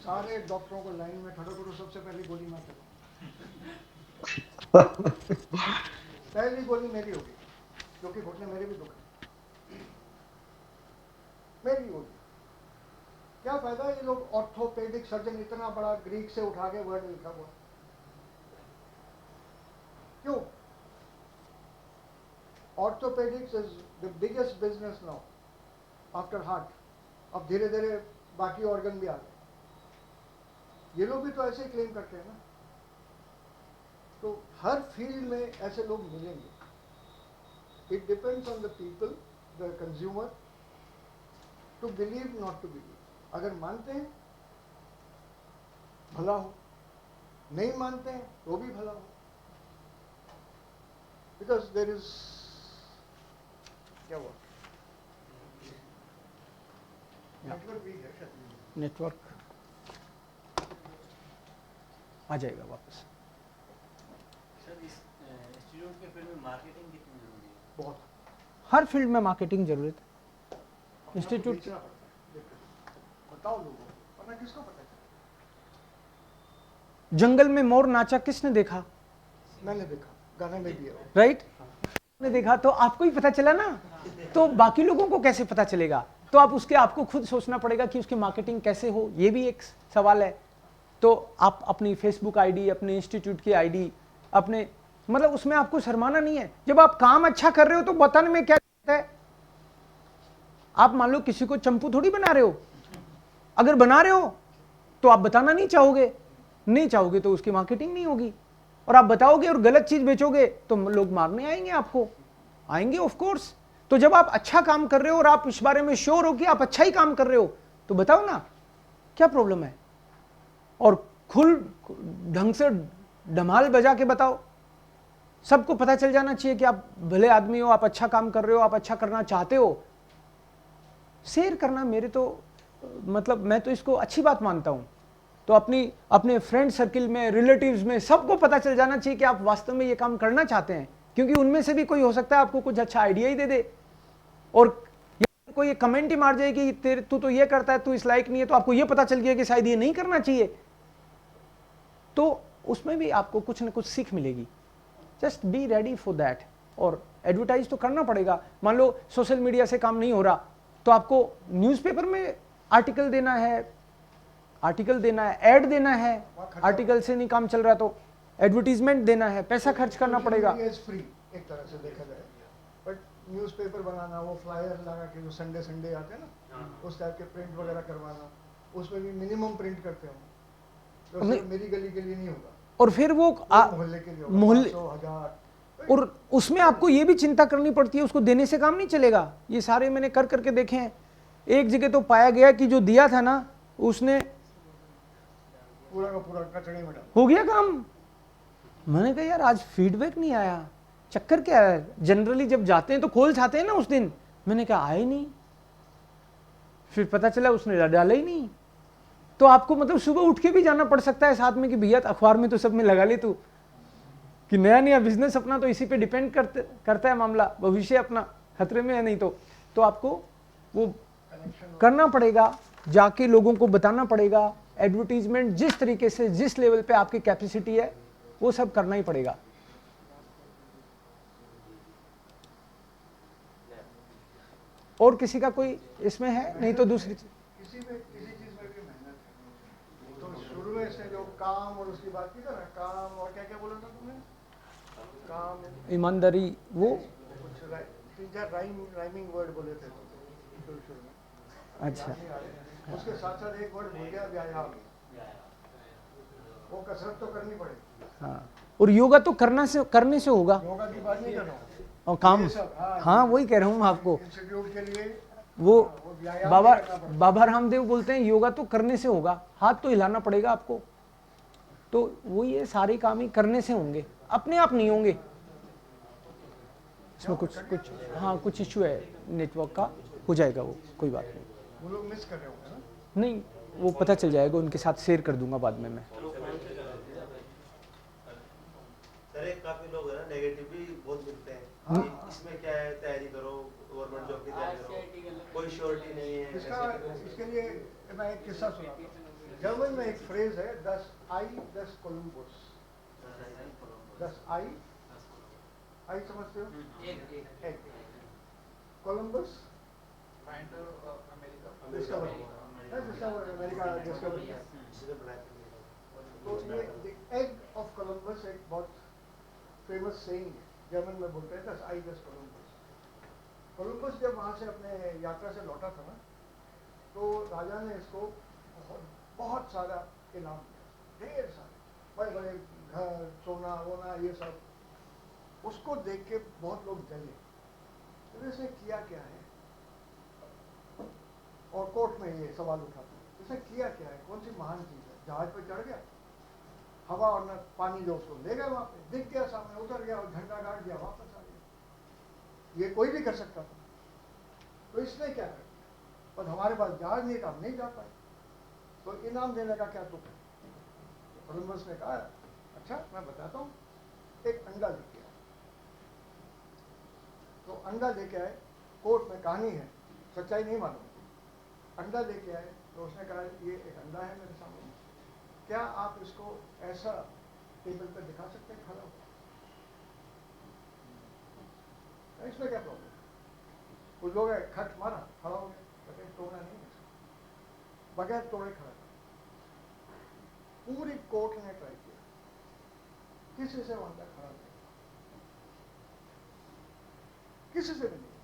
सारे डॉक्टरों को लाइन में खड़े करो, सबसे पहली गोली मैं चलाऊँ। पहली गोली मेरी होगी, क्योंकि घुटने मेरे भी दुख है, मेरी गोली। क्या फायदा, ये लोग ऑर्थोपेडिक सर्जन, इतना बड़ा ग्रीक से उठा के वर्ड लिखा हुआ, क्यों? Orthopedics is the biggest business now after heart. अब धीरे धीरे बाकी ऑर्गन भी आ गए। ये लोग भी तो ऐसे ही क्लेम करते हैं ना। तो हर फील्ड में ऐसे लोग मिलेंगे। It depends on the people, the consumer, to believe not to believe. अगर मानते हैं भला हो, नहीं मानते हैं तो भी भला हो। बिकॉज देर इज क्या हुआ, नेटवर्क वीक है शायद। नेटवर्क आ जाएगा वापस। सर इस इंस्टीट्यूट के फील्ड में मार्केटिंग कितनी जरूरी है? बहुत हर फील्ड में मार्केटिंग जरूरत है। इंस्टीट्यूट बेचना पड़ता है। देखो, बताओ लोगों को, वरना किसको पता चले। जंगल में मोर नाचा किसने देखा? मैंने देखा, गाने में भी है वो। राइट, ने देखा तो आपको ही पता चला ना, तो बाकी लोगों को कैसे पता चलेगा? तो आप उसके आपको खुद सोचना पड़ेगा कि उसकी मार्केटिंग कैसे हो, ये भी एक सवाल है। तो आप अपनी फेसबुक आईडी, अपने इंस्टीट्यूट की आईडी, अपने मतलब उसमें आपको शर्माना नहीं है। जब आप काम अच्छा कर रहे हो तो बताने में क्या है? आप मान लो किसी को चंपू थोड़ी बना रहे हो, अगर बना रहे हो तो आप बताना नहीं चाहोगे, नहीं चाहोगे तो उसकी मार्केटिंग नहीं होगी। और आप बताओगे और गलत चीज बेचोगे तो लोग मारने आएंगे, आपको आएंगे ऑफ कोर्स। तो जब आप अच्छा काम कर रहे हो और आप इस बारे में श्योर हो कि आप अच्छा ही काम कर रहे हो तो बताओ ना, क्या प्रॉब्लम है? और खुल ढंग से धमाल बजा के बताओ, सबको पता चल जाना चाहिए कि आप भले आदमी हो, आप अच्छा काम कर रहे हो, आप अच्छा करना चाहते हो। शेयर करना मेरे तो मतलब मैं तो इसको अच्छी बात मानता हूं। तो अपने फ्रेंड सर्किल में, रिलेटिव्स में सबको पता चल जाना चाहिए कि आप वास्तव में ये काम करना चाहते हैं, क्योंकि उनमें से भी कोई हो सकता है आपको कुछ अच्छा आइडिया ही दे दे। और कोई कमेंट ही मार जाए कि तेरे तू तो ये करता है, तू इस लायक नहीं है, तो आपको ये पता चल गया कि शायद ये नहीं करना चाहिए। तो उसमें भी आपको कुछ ना कुछ सीख मिलेगी। Just be ready for that. और एडवर्टाइज तो करना पड़ेगा। मान लो सोशल मीडिया से काम नहीं हो रहा तो आपको न्यूज़पेपर में आर्टिकल देना है, ऐड देना है। आर्टिकल से नहीं काम चल रहा तो एडवर्टीजमेंट देना है, पैसा खर्च करना पड़ेगा। फ्री एक तरह से देखा जाए, बट न्यूज़पेपर बनाना, वो फ्लायर लगा के जो संडे संडे आते हैं ना, उस टाइप के प्रिंट वगैरह करवाना, उसमें भी मिनिमम प्रिंट करते हो। तो सिर्फ मेरी गली के लिए नहीं होगा, और फिर वो मोहल्ले के लिए होगा, मोहल्ले 500, 1000। और उसमें आपको ये भी चिंता करनी पड़ती है, उसको देने से काम नहीं चलेगा। ये सारे मैंने कर करके देखे हैं। एक जगह तो पाया गया कि जो दिया था ना उसने पूरा का पूरा कचड़े में डाला। हो गया काम। मैंने कहा यार आज फीडबैक नहीं आया, चक्कर क्या है? जनरली जब जाते हैं तो खोल जाते हैं ना उस दिन। मैंने कहा आए नहीं, फिर पता चला उसने डाला ही नहीं। तो आपको मतलब सुबह उठ के भी जाना पड़ सकता है साथ में कि भैया अखबार में तो सब में लगा ले तू, कि नया नया बिजनेस अपना तो इसी पे डिपेंड करता है मामला, भविष्य अपना खतरे में है। नहीं तो आपको वो करना पड़ेगा, जाके लोगों को बताना पड़ेगा। एडवर्टीजमेंट जिस तरीके से, जिस लेवल पे आपकी कैपेसिटी है वो सब करना ही पड़ेगा। और किसी का कोई इसमें है? नहीं तो दूसरी चीज किसी चीज में भी मेहनत है। तो शुरू में से जो काम और उसकी बात की था ना, काम और क्या क्या बोला था तुमने? काम, ईमानदारी, वो कुछ 3-4 राइमिंग वर्ड बोले थे शुरू में। अच्छा, उसके साथ साथ एक वर्ड भूल गया, व्यायाम। वो कसरत तो करनी पड़ेगी। हाँ। और योगा तो करने से होगा। योगा की बात नहीं कर रहा हूँ, और काम, ये सब, हाँ वही कह रहा हूँ आपको। इंस्टीट्यूट के लिए वो व्यायाम करना पड़ता है। बाबा रामदेव बोलते हैं योगा तो करने से होगा, हाथ तो हिलाना पड़ेगा आपको। तो वो ये सारे काम ही करने से होंगे, अपने आप नहीं होंगे। इसमें कुछ हाँ कुछ इश्यू है नेटवर्क का, हो जाएगा वो, कोई बात नहीं। वो लोग मिस कर रहे होंगे ना। नहीं, वो पता चल जाएगा, उनके साथ शेयर कर दूंगा बाद में मैं। सर एक काफी लोग है ना नेगेटिव भी बहुत मिलते हैं कि इसमें क्या है, तैयारी करो, गवर्नमेंट जॉब की तैयारी करो, कोई श्योरिटी नहीं है। इसके लिए मैं एक किस्सा सुनाता हूँ। जर्मन में एक फ्रेज है, 10 आई 10 कोलंबस। 10 आई समझते हो? एक कोलंबस डिस्कवर अमेरिका डिस्कवर किया। तो ये द एग ऑफ कोलंबस एक बहुत फेमस सेइंग है, जर्मन में बोलते हैं 10 आई 10 कोलंबस। कोलंबस जब वहाँ से अपने यात्रा से लौटा था ना, तो राजा ने इसको बहुत बहुत सारा इनाम दिया, ढेर सारे बड़े बड़े घर, सोना वोना ये सब। उसको देख के बहुत लोग जले, तो इसने किया क्या है, और कोर्ट में ये सवाल उठाते हैं, इसने किया क्या है, कौन सी महान चीज़ है। जहाज पे चढ़ गया, हवा और न पानी जो उसको ले गया, वहाँ पे दिख गया सामने, उतर गया और झंडा गाड़ दिया, वापस आ गया। ये कोई भी कर सकता था, तो इसने क्या कर दिया, और हमारे पास जहाज नहीं था, हम नहीं जा पाए, तो इनाम देने का क्या तुक है। कोलंबस ने कहा अच्छा मैं बताता हूँ, एक अंडा लेके आए। तो अंडा लेके आए, कोर्ट में कहानी है, सच्चाई नहीं मालूम, अंडा लेके आए। तो उसने कहा ये एक अंडा है मेरे सामने, क्या आप इसको ऐसा टेबल पर दिखा सकते हैं खड़ा होकर, इसमें क्या प्रॉब्लम। कुछ लोग खट मारा, खड़ा हो गया, बगैर तोड़ना नहीं है, बगैर तोड़े खड़ा। पूरी कोर्ट ने ट्राई किया, किसी से अंडा खड़ा नहीं, किसी से भी नहीं।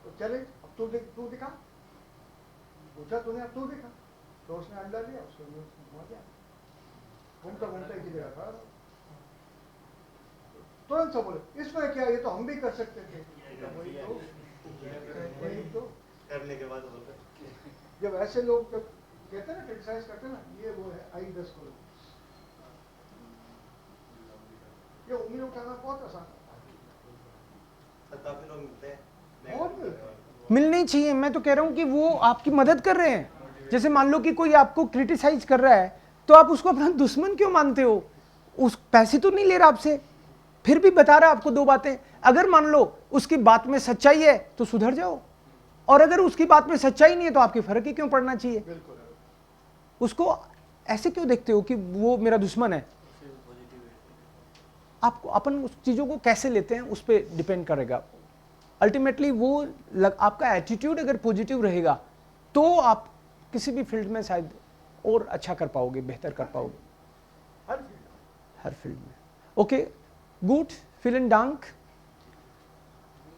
तो चले अब तू दिखा, पूछा तूने, अब तू दिखा। तो उसने अंडा लिया, उसको घुमा दिया, घूमता घूमता एक ही जगह खड़ा रहा। तुरंत से बोले इसमें क्या, ये तो हम भी कर सकते थे। वही तो करने के बाद बोलते जब ऐसे लोग जब कहते हैं ना, क्रिटिसाइज करते हैं ना, ये वो है आई 10 करोड़, ये उंगली उठाना बहुत आसान है। काफी लोग मिलते हैं, बहुत मिलते हैं। मिलनी चाहिए। मैं तो कह रहा हूं कि वो आपकी मदद कर रहे हैं। जैसे मान लो कि कोई आपको क्रिटिसाइज कर रहा है, तो आप उसको अपना दुश्मन क्यों मानते हो। उस पैसे तो नहीं ले रहा आपसे, फिर भी बता रहा आपको दो बातें। अगर मान लो उसकी बात में सच्चाई है तो सुधर जाओ, और अगर उसकी बात में सच्चाई नहीं है तो आपकी फर्क ही क्यों पड़ना चाहिए। उसको ऐसे क्यों देखते हो कि वो मेरा दुश्मन है। आपको अपन उस चीजों को कैसे लेते हैं उस पर डिपेंड करेगा। अल्टीमेटली वो आपका एटीट्यूड अगर पॉजिटिव रहेगा तो आप किसी भी फील्ड में शायद और अच्छा कर पाओगे, बेहतर कर पाओगे हर फील्ड में। ओके, गुड, विलन डांक।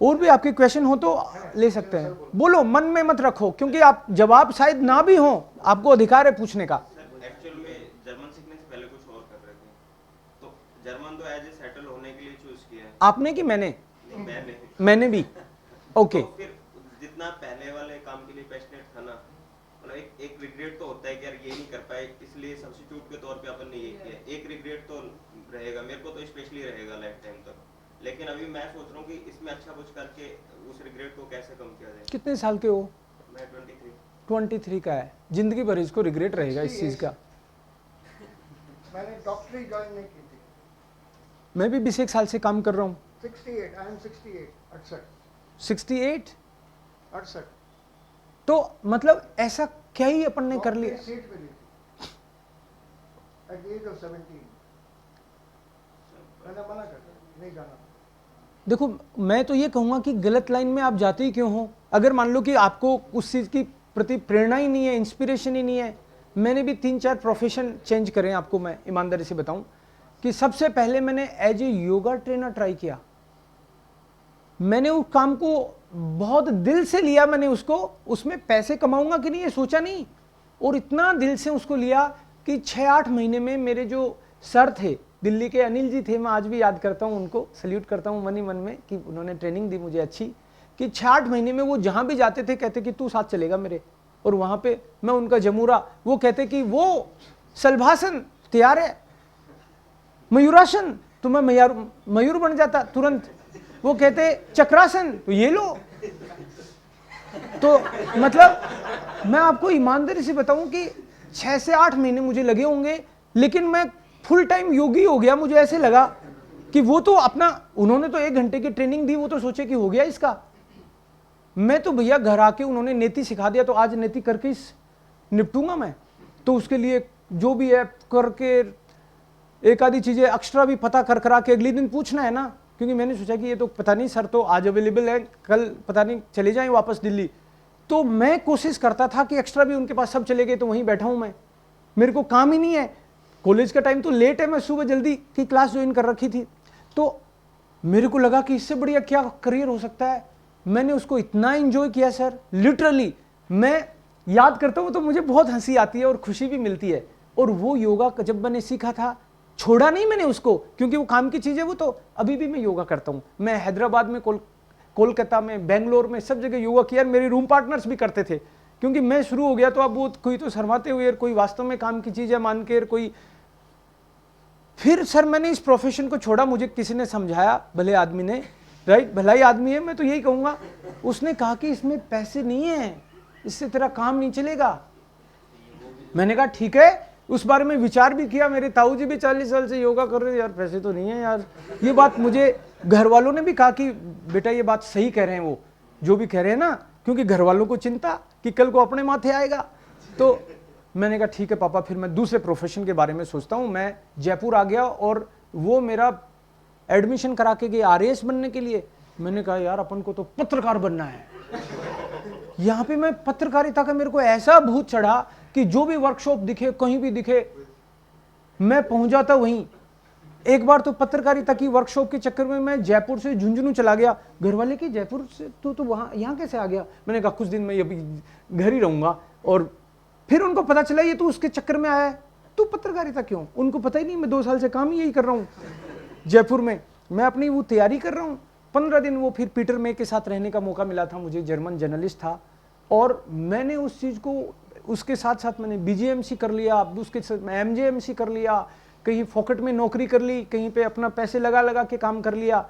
और भी आपके क्वेश्चन हो तो ले सकते हैं, बोलो, मन में मत रखो, क्योंकि आप जवाब शायद ना भी हो, आपको अधिकार है पूछने का। एक्चुअल में जर्मन सीखने से पहले कुछ और कर रहे थे, तो जर्मन तो एज ए सेटल होने के लिए चूज किया है। आपने कि मैंने? मैंने भी। ओके, तो फिर जितना पहले वाले काम के लिए पैशनेट था ना, मतलब एक रिग्रेट तो होता है कि यार ये नहीं कर पाए, इसलिए सब्स्टिट्यूट के तौर पे अपन ने ये किया। एक रिग्रेट तो रहेगा, मेरे को तो स्पेशली रहेगा लाइफ टाइम तक। लेकिन अभी मैं सोच रहा हूँ कि इसमें अच्छा कुछ करके उस रिग्रेट को कैसे कम किया जाए। कितने साल के हो? मैं 23 का है। जिंदगी भर इसको रिग्रेट रहेगा इस चीज का। मैंने डॉक्टरी ज्वाइन नहीं की थी। मैं भी 21 साल से काम कर रहा हूँ। 68, आई एम 68, 68? 68। तो मतलब ऐसा क्या ही अपन ने कर लिया। सीट मिली थी एट द एज ऑफ 17। मैंने मना कर दिया, नहीं जाना। देखो, मैं तो ये कहूंगा कि गलत लाइन में आप जाते ही क्यों हो। अगर मान लो कि आपको उस चीज की प्रति प्रेरणा ही नहीं है, इंस्पिरेशन ही नहीं है। मैंने भी 3-4 प्रोफेशन चेंज करे। आपको मैं ईमानदारी से बताऊं कि सबसे पहले मैंने as a yoga trainer try किया। मैंने उस काम को बहुत दिल से लिया। मैंने उसको, उसमें पैसे कमाऊंगा कि नहीं ये सोचा नहीं, और इतना दिल से उसको लिया कि 6-8 महीने में मेरे जो सर थे, दिल्ली के अनिल जी थे, मैं आज भी याद करता हूँ उनको, सल्यूट करता हूँ मन ही मन में कि उन्होंने ट्रेनिंग दी मुझे अच्छी, कि 6-8 महीने में वो जहाँ भी जाते थे कहते कि तू साथ चलेगा मेरे, और वहाँ पे मैं उनका जमूरा। वो कहते कि वो सलभासन तैयार है, मयूरासन, तो मैं मयूर बन जाता तुरंत। वो कहते चक्रासन, तो ये लो। तो मतलब मैं आपको ईमानदारी से बताऊं कि 6 से 8 महीने मुझे लगे होंगे, लेकिन मैं फुल टाइम योगी हो गया। मुझे ऐसे लगा कि वो तो अपना, उन्होंने तो 1 घंटे की ट्रेनिंग दी, वो तो सोचे कि हो गया इसका। मैं तो भैया घर आके उन्होंने नेति सिखा दिया, तो आज नेति करके ही निपटूंगा मैं। तो उसके लिए जो भी है करके, एक आधी चीजें एक्स्ट्रा भी पता कर करा के अगले दिन पूछना है ना, क्योंकि मैंने सोचा कि ये तो पता नहीं सर तो आज अवेलेबल है, कल पता नहीं चले जाएं वापस दिल्ली। तो मैं कोशिश करता था कि एक्स्ट्रा भी उनके पास सब चले गए तो वहीं बैठा हूं मैं, मेरे को काम ही नहीं है। कॉलेज का टाइम तो लेट है, मैं सुबह जल्दी की क्लास ज्वाइन कर रखी थी। तो मेरे को लगा कि इससे बढ़िया क्या करियर हो सकता है। मैंने उसको इतना एंजॉय किया सर, लिटरली मैं याद करता हूँ तो मुझे बहुत हंसी आती है और खुशी भी मिलती है। और वो योगा जब मैंने सीखा था, छोड़ा नहीं मैंने उसको, क्योंकि वो काम की चीज़ है वो, तो अभी भी मैं योगा करता हूँ। मैं हैदराबाद में, कोलकाता में, बेंगलोर में, सब जगह योगा किया। मेरे रूम पार्टनर्स भी करते थे, क्योंकि मैं शुरू हो गया तो अब वो कोई तो शर्माते हुए, कोई वास्तव में काम की चीज़ है मान के, कोई। फिर सर मैंने इस प्रोफेशन को छोड़ा, मुझे किसी ने समझाया, भले आदमी ने, राइट, भलाई आदमी है, मैं तो यही कहूँगा। उसने कहा कि इसमें पैसे नहीं है, इससे तेरा काम नहीं चलेगा। मैंने कहा ठीक है, उस बारे में विचार भी किया। मेरे ताऊ जी भी 40 साल से योगा कर रहे हैं, यार पैसे तो नहीं है यार। ये बात मुझे घर वालों ने भी कहा कि बेटा ये बात सही कह रहे हैं, वो जो भी कह रहे हैं ना, क्योंकि घर वालों को चिंता कि कल को अपने माथे आएगा। तो मैंने कहा ठीक है पापा, फिर मैं दूसरे प्रोफेशन के बारे में सोचता हूँ। मैं जयपुर आ गया और वो मेरा एडमिशन करा के गए RAS बनने के लिए। मैंने कहा यार अपन को तो पत्रकार बनना है। यहाँ पे मैं पत्रकारिता का मेरे को ऐसा भूत चढ़ा कि जो भी वर्कशॉप दिखे, कहीं भी दिखे, मैं पहुंच जाता वहीं। एक बार तो पत्रकारिता की वर्कशॉप के चक्कर में मैं जयपुर से झुंझुनू चला गया। घर वाले कि जयपुर से तो वहाँ यहाँ कैसे आ गया? मैंने कहा कुछ दिन मैं अभी घर ही रहूँगा। और फिर उनको पता चला ये तो उसके चक्कर में आया है, तू पत्रकारिता क्यों? उनको पता ही नहीं, मैं 2 साल से काम ही यही कर रहा हूँ जयपुर में। मैं अपनी वो तैयारी कर रहा हूँ। 15 दिन वो फिर पीटर मे के साथ रहने का मौका मिला था मुझे, जर्मन जर्नलिस्ट था। और मैंने उस चीज़ को, उसके साथ साथ मैंने BGMC कर लिया, उसके साथ मैं MJMC कर लिया, कहीं फोकट में नौकरी कर ली, कहीं पे अपना पैसे लगा लगा के काम कर लिया।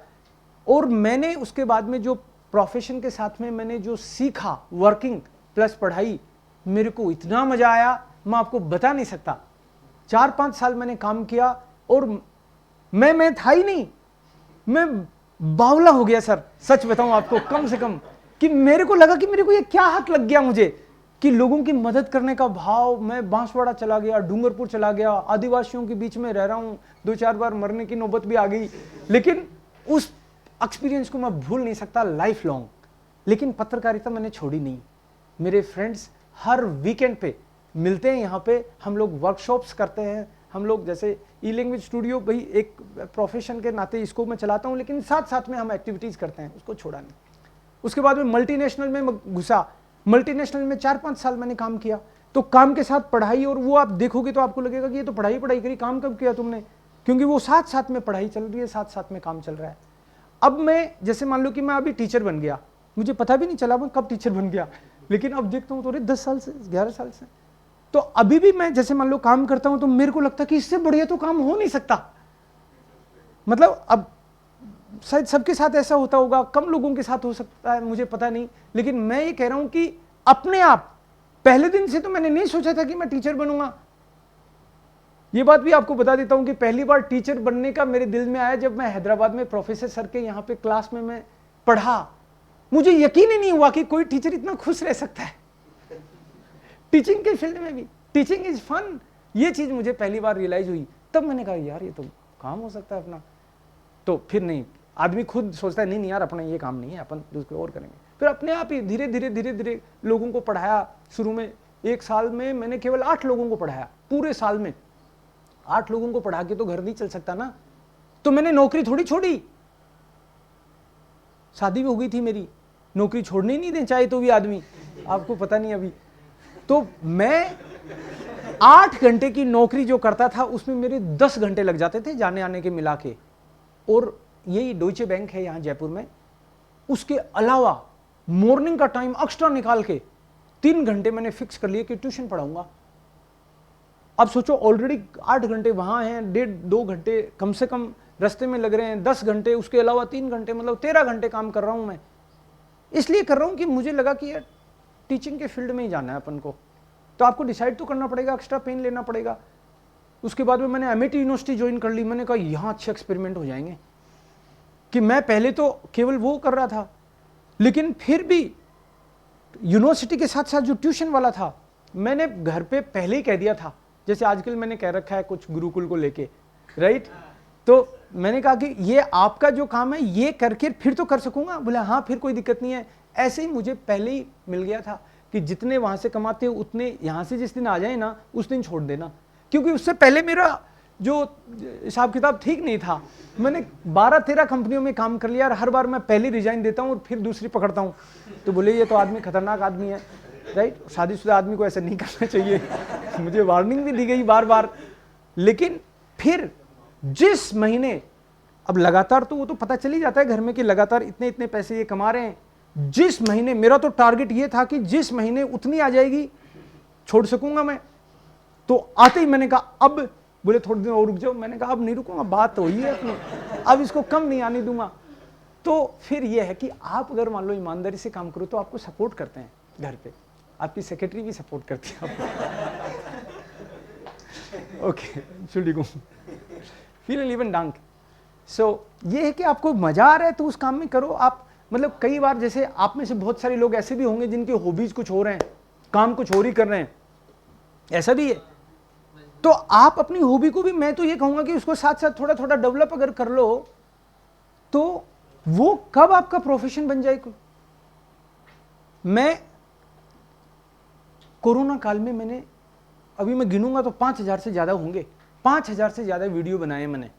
और मैंने उसके बाद में जो प्रोफेशन के साथ में मैंने जो सीखा, वर्किंग प्लस पढ़ाई, मेरे को इतना मजा आया मैं आपको बता नहीं सकता। 4-5 साल मैंने काम किया और मैं था ही नहीं, मैं बावला हो गया सर, सच बताऊं आपको। कम से कम कि मेरे को लगा कि मेरे को ये क्या हक लग गया मुझे कि लोगों की मदद करने का भाव। मैं बांसवाड़ा चला गया, डूंगरपुर चला गया, आदिवासियों के बीच में रह रहा हूँ, 2-4 बार मरने की नौबत भी आ गई, लेकिन उस एक्सपीरियंस को मैं भूल नहीं सकता लाइफ लॉन्ग। लेकिन पत्रकारिता मैंने छोड़ी नहीं। मेरे फ्रेंड्स हर वीकेंड पे मिलते हैं, यहाँ पे हम लोग वर्कशॉप्स करते हैं। हम लोग जैसे ई-लैंग्वेज स्टूडियो, भाई एक प्रोफेशन के नाते इसको मैं चलाता हूँ, लेकिन साथ साथ में हम एक्टिविटीज़ करते हैं, उसको छोड़ा नहीं। उसके बाद में मल्टीनेशनल में घुसा। मल्टीनेशनल में 4-5 साल मैंने काम किया। तो काम के साथ पढ़ाई, और वो आप देखोगे तो आपको लगेगा कि ये तो पढ़ाई करी, काम कब किया तुमने? क्योंकि वो साथ साथ में पढ़ाई चल रही है, साथ साथ में काम चल रहा है। अब मैं जैसे मान लो कि मैं अभी टीचर बन गया, मुझे पता भी नहीं चला मैं कब टीचर बन गया, लेकिन अब देखता हूँ तो 10 साल से, 11 साल से। तो अभी भी मैं जैसे मान लो काम करता हूँ तो मेरे को लगता है कि इससे बढ़िया तो काम हो नहीं सकता। मतलब अब शायद सबके साथ ऐसा होता होगा, कम लोगों के साथ हो सकता है, मुझे पता नहीं, लेकिन मैं ये कह रहा हूं कि अपने आप पहले दिन से तो मैंने नहीं सोचा था कि मैं टीचर बनूंगा। ये बात भी आपको बता देता हूं कि पहली बार टीचर बनने का मेरे दिल में आया जब मैं हैदराबाद में प्रोफेसर सर के यहाँ पे क्लास में मैं पढ़ा। मुझे यकीन ही नहीं हुआ कि कोई टीचर इतना खुश रह सकता है। टीचिंग के फील्ड में भी, टीचिंग इज फन, ये चीज मुझे पहली बार रियलाइज हुई। तब मैंने कहा यार ये तो काम हो सकता है अपना। तो फिर नहीं, आदमी खुद सोचता है नहीं यार अपना ये काम नहीं है, अपन दूसरे और करेंगे। फिर अपने आप ही धीरे धीरे लोगों को पढ़ाया। शुरू में 1 साल में मैंने केवल 8 लोगों को पढ़ाया, पूरे साल में 8 लोगों को पढ़ा के तो घर नहीं चल सकता ना। तो मैंने नौकरी थोड़ी छोड़ी, शादी भी हो गई थी मेरी, नौकरी छोड़ने ही नहीं दे चाहे तो भी आदमी, आपको पता नहीं अभी। तो मैं 8 घंटे की नौकरी जो करता था उसमें मेरे 10 घंटे लग जाते थे जाने आने के मिला के। और यही डॉइचे बैंक है यहाँ जयपुर में, उसके अलावा मॉर्निंग का टाइम एक्स्ट्रा निकाल के 3 घंटे मैंने फिक्स कर लिया कि ट्यूशन पढ़ाऊंगा। अब सोचो ऑलरेडी 8 घंटे वहां हैं, 1.5-2 घंटे कम से कम रास्ते में लग रहे हैं, 10 घंटे, उसके अलावा 3 घंटे, मतलब 13 घंटे काम कर रहा हूं मैं। इसलिए कर रहा हूं कि मुझे लगा कि यार टीचिंग के फील्ड में ही जाना है अपन को। तो आपको डिसाइड तो करना पड़ेगा, एक्स्ट्रा पेन लेना पड़ेगा। उसके बाद में मैंने MIT यूनिवर्सिटी ज्वाइन कर ली। मैंने कहा यहाँ अच्छे एक्सपेरिमेंट हो जाएंगे, कि मैं पहले तो केवल वो कर रहा था, लेकिन फिर भी यूनिवर्सिटी के साथ साथ जो ट्यूशन वाला था, मैंने घर पे पहले ही कह दिया था, जैसे आजकल मैंने कह रखा है कुछ गुरुकुल को लेके, राइट। तो मैंने कहा कि ये आपका जो काम है ये करके फिर तो कर सकूंगा। बोले हाँ फिर कोई दिक्कत नहीं है। ऐसे ही मुझे पहले ही मिल गया था कि जितने वहां से कमाते हो उतने यहाँ से जिस दिन आ जाए ना उस दिन छोड़ देना, क्योंकि उससे पहले मेरा जो हिसाब किताब ठीक नहीं था। मैंने 12-13 कंपनियों में काम कर लिया और हर बार मैं पहले रिजाइन देता हूँ और फिर दूसरी पकड़ता हूँ। तो बोले ये तो आदमी खतरनाक आदमी है। राइट। शादीशुदा आदमी को ऐसा नहीं करना चाहिए मुझे वार्निंग भी दी गई बार बार। लेकिन फिर जिस महीने, अब लगातार तो वो तो पता चल ही जाता है घर में कि लगातार इतने इतने पैसे ये कमा रहे हैं। जिस महीने, मेरा तो टारगेट ये था कि जिस महीने उतनी आ जाएगी छोड़ सकूंगा मैं। तो आते ही मैंने कहा अब, बोले थोड़े दिन और रुक जाओ। मैंने कहा अब नहीं रुकूंगा, बात तो हुई है अपनी, अब इसको कम नहीं आने दूंगा। तो फिर यह है कि आप अगर मान लो ईमानदारी से काम करो तो आपको सपोर्ट करते हैं घर पे, आपकी सेक्रेटरी भी सपोर्ट करती है आपको। Okay, Entschuldigung, vielen lieben Dank। सो ये है कि आपको मजा आ रहा है तो उस काम में करो आप। मतलब कई बार जैसे आप में से बहुत सारे लोग ऐसे भी होंगे जिनके हॉबीज कुछ हो रहे हैं, काम कुछ और ही कर रहे हैं, ऐसा भी है। तो आप अपनी हॉबी को भी, मैं तो ये कहूंगा कि उसको साथ साथ थोड़ा थोड़ा डेवलप अगर कर लो तो वो कब आपका प्रोफेशन बन जाएगा। मैं कोरोना काल में मैंने, अभी मैं गिनूंगा तो 5000 से ज्यादा होंगे, 5000 से ज्यादा वीडियो बनाए मैंने,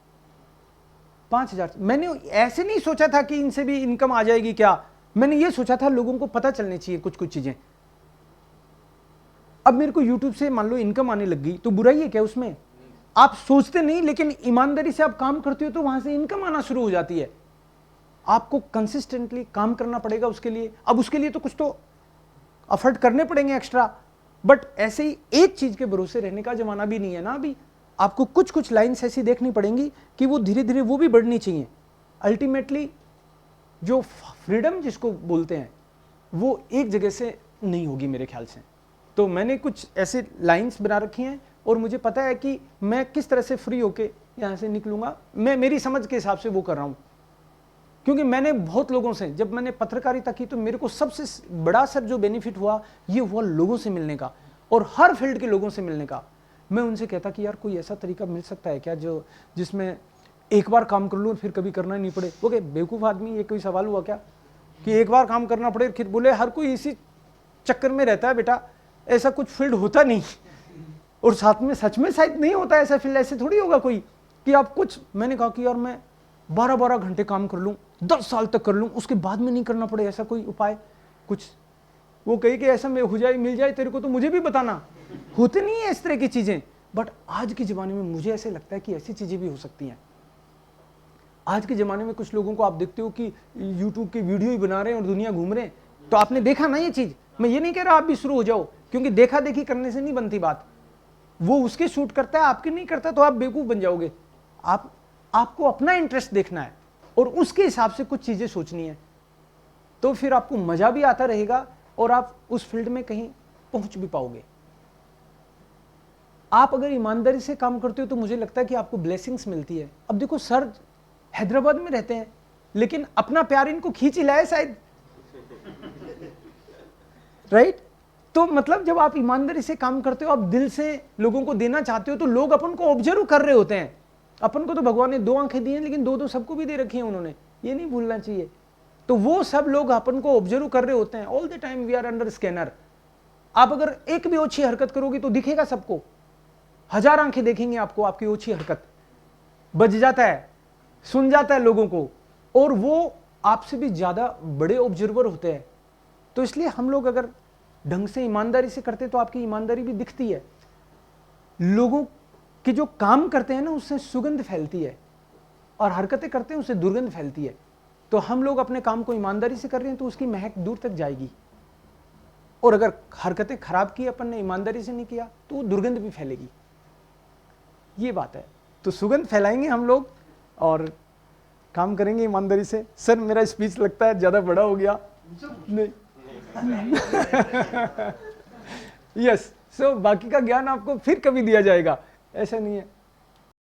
5000। मैंने ऐसे नहीं सोचा था कि इनसे भी इनकम आ जाएगी क्या, मैंने ये सोचा था लोगों को पता चलनी चाहिए कुछ कुछ चीजें। अब मेरे को YouTube से मान लो इनकम आने लग गई तो बुराई है क्या उसमें? आप सोचते नहीं, लेकिन ईमानदारी से आप काम करते हो तो वहां से इनकम आना शुरू हो जाती है। आपको कंसिस्टेंटली काम करना पड़ेगा उसके लिए। अब उसके लिए तो कुछ तो एफर्ट करने पड़ेंगे एक्स्ट्रा, बट ऐसे ही एक चीज के भरोसे रहने का जमाना भी नहीं है ना अभी। आपको कुछ कुछ लाइन्स ऐसी देखनी पड़ेंगी कि वो धीरे धीरे वो भी बढ़नी चाहिए। अल्टीमेटली जो फ्रीडम जिसको बोलते हैं वो एक जगह से नहीं होगी मेरे ख्याल से। तो मैंने कुछ ऐसे लाइन्स बना रखी हैं और मुझे पता है कि मैं किस तरह से फ्री होके यहाँ से निकलूंगा। मैं मेरी समझ के हिसाब से वो कर रहा हूँ, क्योंकि मैंने बहुत लोगों से, जब मैंने पत्रकारिता की तो मेरे को सबसे बड़ा सर जो बेनिफिट हुआ ये हुआ लोगों से मिलने का, और हर फील्ड के लोगों से मिलने का। मैं उनसे कहता कि यार कोई ऐसा तरीका मिल सकता है क्या जो जिसमें एक बार काम कर लूँ फिर कभी करना नहीं पड़े। वो कहे बेवकूफ़ आदमी, ये कोई सवाल हुआ क्या कि एक बार काम करना पड़े। फिर बोले हर कोई इसी चक्कर में रहता है बेटा, ऐसा कुछ फील्ड होता नहीं। और साथ में सच में शायद नहीं होता ऐसा फील्ड, ऐसे थोड़ी होगा कोई कि आप कुछ। मैंने कहा कि यार मैं 12-12 घंटे काम कर लूँ, 10 साल तक कर लूँ, उसके बाद में नहीं करना पड़े, ऐसा कोई उपाय कुछ। वो कही कि ऐसा में हो जाए, मिल जाए तेरे को तो मुझे भी बताना। होते नहीं है इस तरह की चीजें, बट आज के जमाने में मुझे ऐसे लगता है कि ऐसी चीजें भी हो सकती हैं। आज के जमाने में कुछ लोगों को आप देखते हो कि YouTube के वीडियो ही बना रहे हैं और दुनिया घूम रहे हैं। तो आपने देखा ना ये चीज, मैं ये नहीं कह रहा आप भी शुरू हो जाओ, क्योंकि देखा देखी करने से नहीं बनती बात। वो उसके शूट करता है, आपके नहीं करता, तो आप बेवकूफ बन जाओगे। आपको अपना इंटरेस्ट देखना है और उसके हिसाब से कुछ चीजें सोचनी है, तो फिर आपको मजा भी आता रहेगा और आप उस फील्ड में कहीं पहुंच भी पाओगे। आप अगर ईमानदारी से काम करते हो तो मुझे लगता है कि आपको ब्लेसिंग्स मिलती है। अब देखो सर हैदराबाद में रहते हैं, लेकिन अपना प्यार इनको खींच ही लाए शायद, राइट? तो मतलब जब आप ईमानदारी से काम करते हो, आप दिल से लोगों को देना चाहते हो, तो लोग अपन को ऑब्जर्व कर रहे होते हैं। अपन को तो भगवान ने 2 आंखें दी हैं, लेकिन 2-2 सबको भी दे रखी हैं उन्होंने, ये नहीं भूलना चाहिए। तो वो सब लोग अपन को ऑब्जर्व कर रहे होते हैं। All the time we are under scanner. आप अगर एक भी ओछी हरकत करोगे तो दिखेगा सबको, 1000 आंखें देखेंगे आपको, आपकी ओछी हरकत बज जाता है, सुन जाता है लोगों को, और वो आपसे भी ज्यादा बड़े ऑब्जर्वर होते हैं। तो इसलिए हम लोग अगर ढंग से ईमानदारी से करते तो आपकी ईमानदारी भी दिखती है। लोगों के जो काम करते हैं ना उससे सुगंध फैलती है, और हरकतें करते हैं उससे दुर्गंध फैलती है। तो हम लोग अपने काम को ईमानदारी से कर रहे हैं तो उसकी महक दूर तक जाएगी, और अगर हरकतें खराब की अपन ने, ईमानदारी से नहीं किया, तो वो दुर्गंध भी फैलेगी। ये बात है। तो सुगंध फैलाएंगे हम लोग और काम करेंगे ईमानदारी से। सर मेरा स्पीच लगता है ज्यादा बड़ा हो गया, नहीं? यस, सो बाकी का ज्ञान आपको फिर कभी दिया जाएगा, ऐसा नहीं है।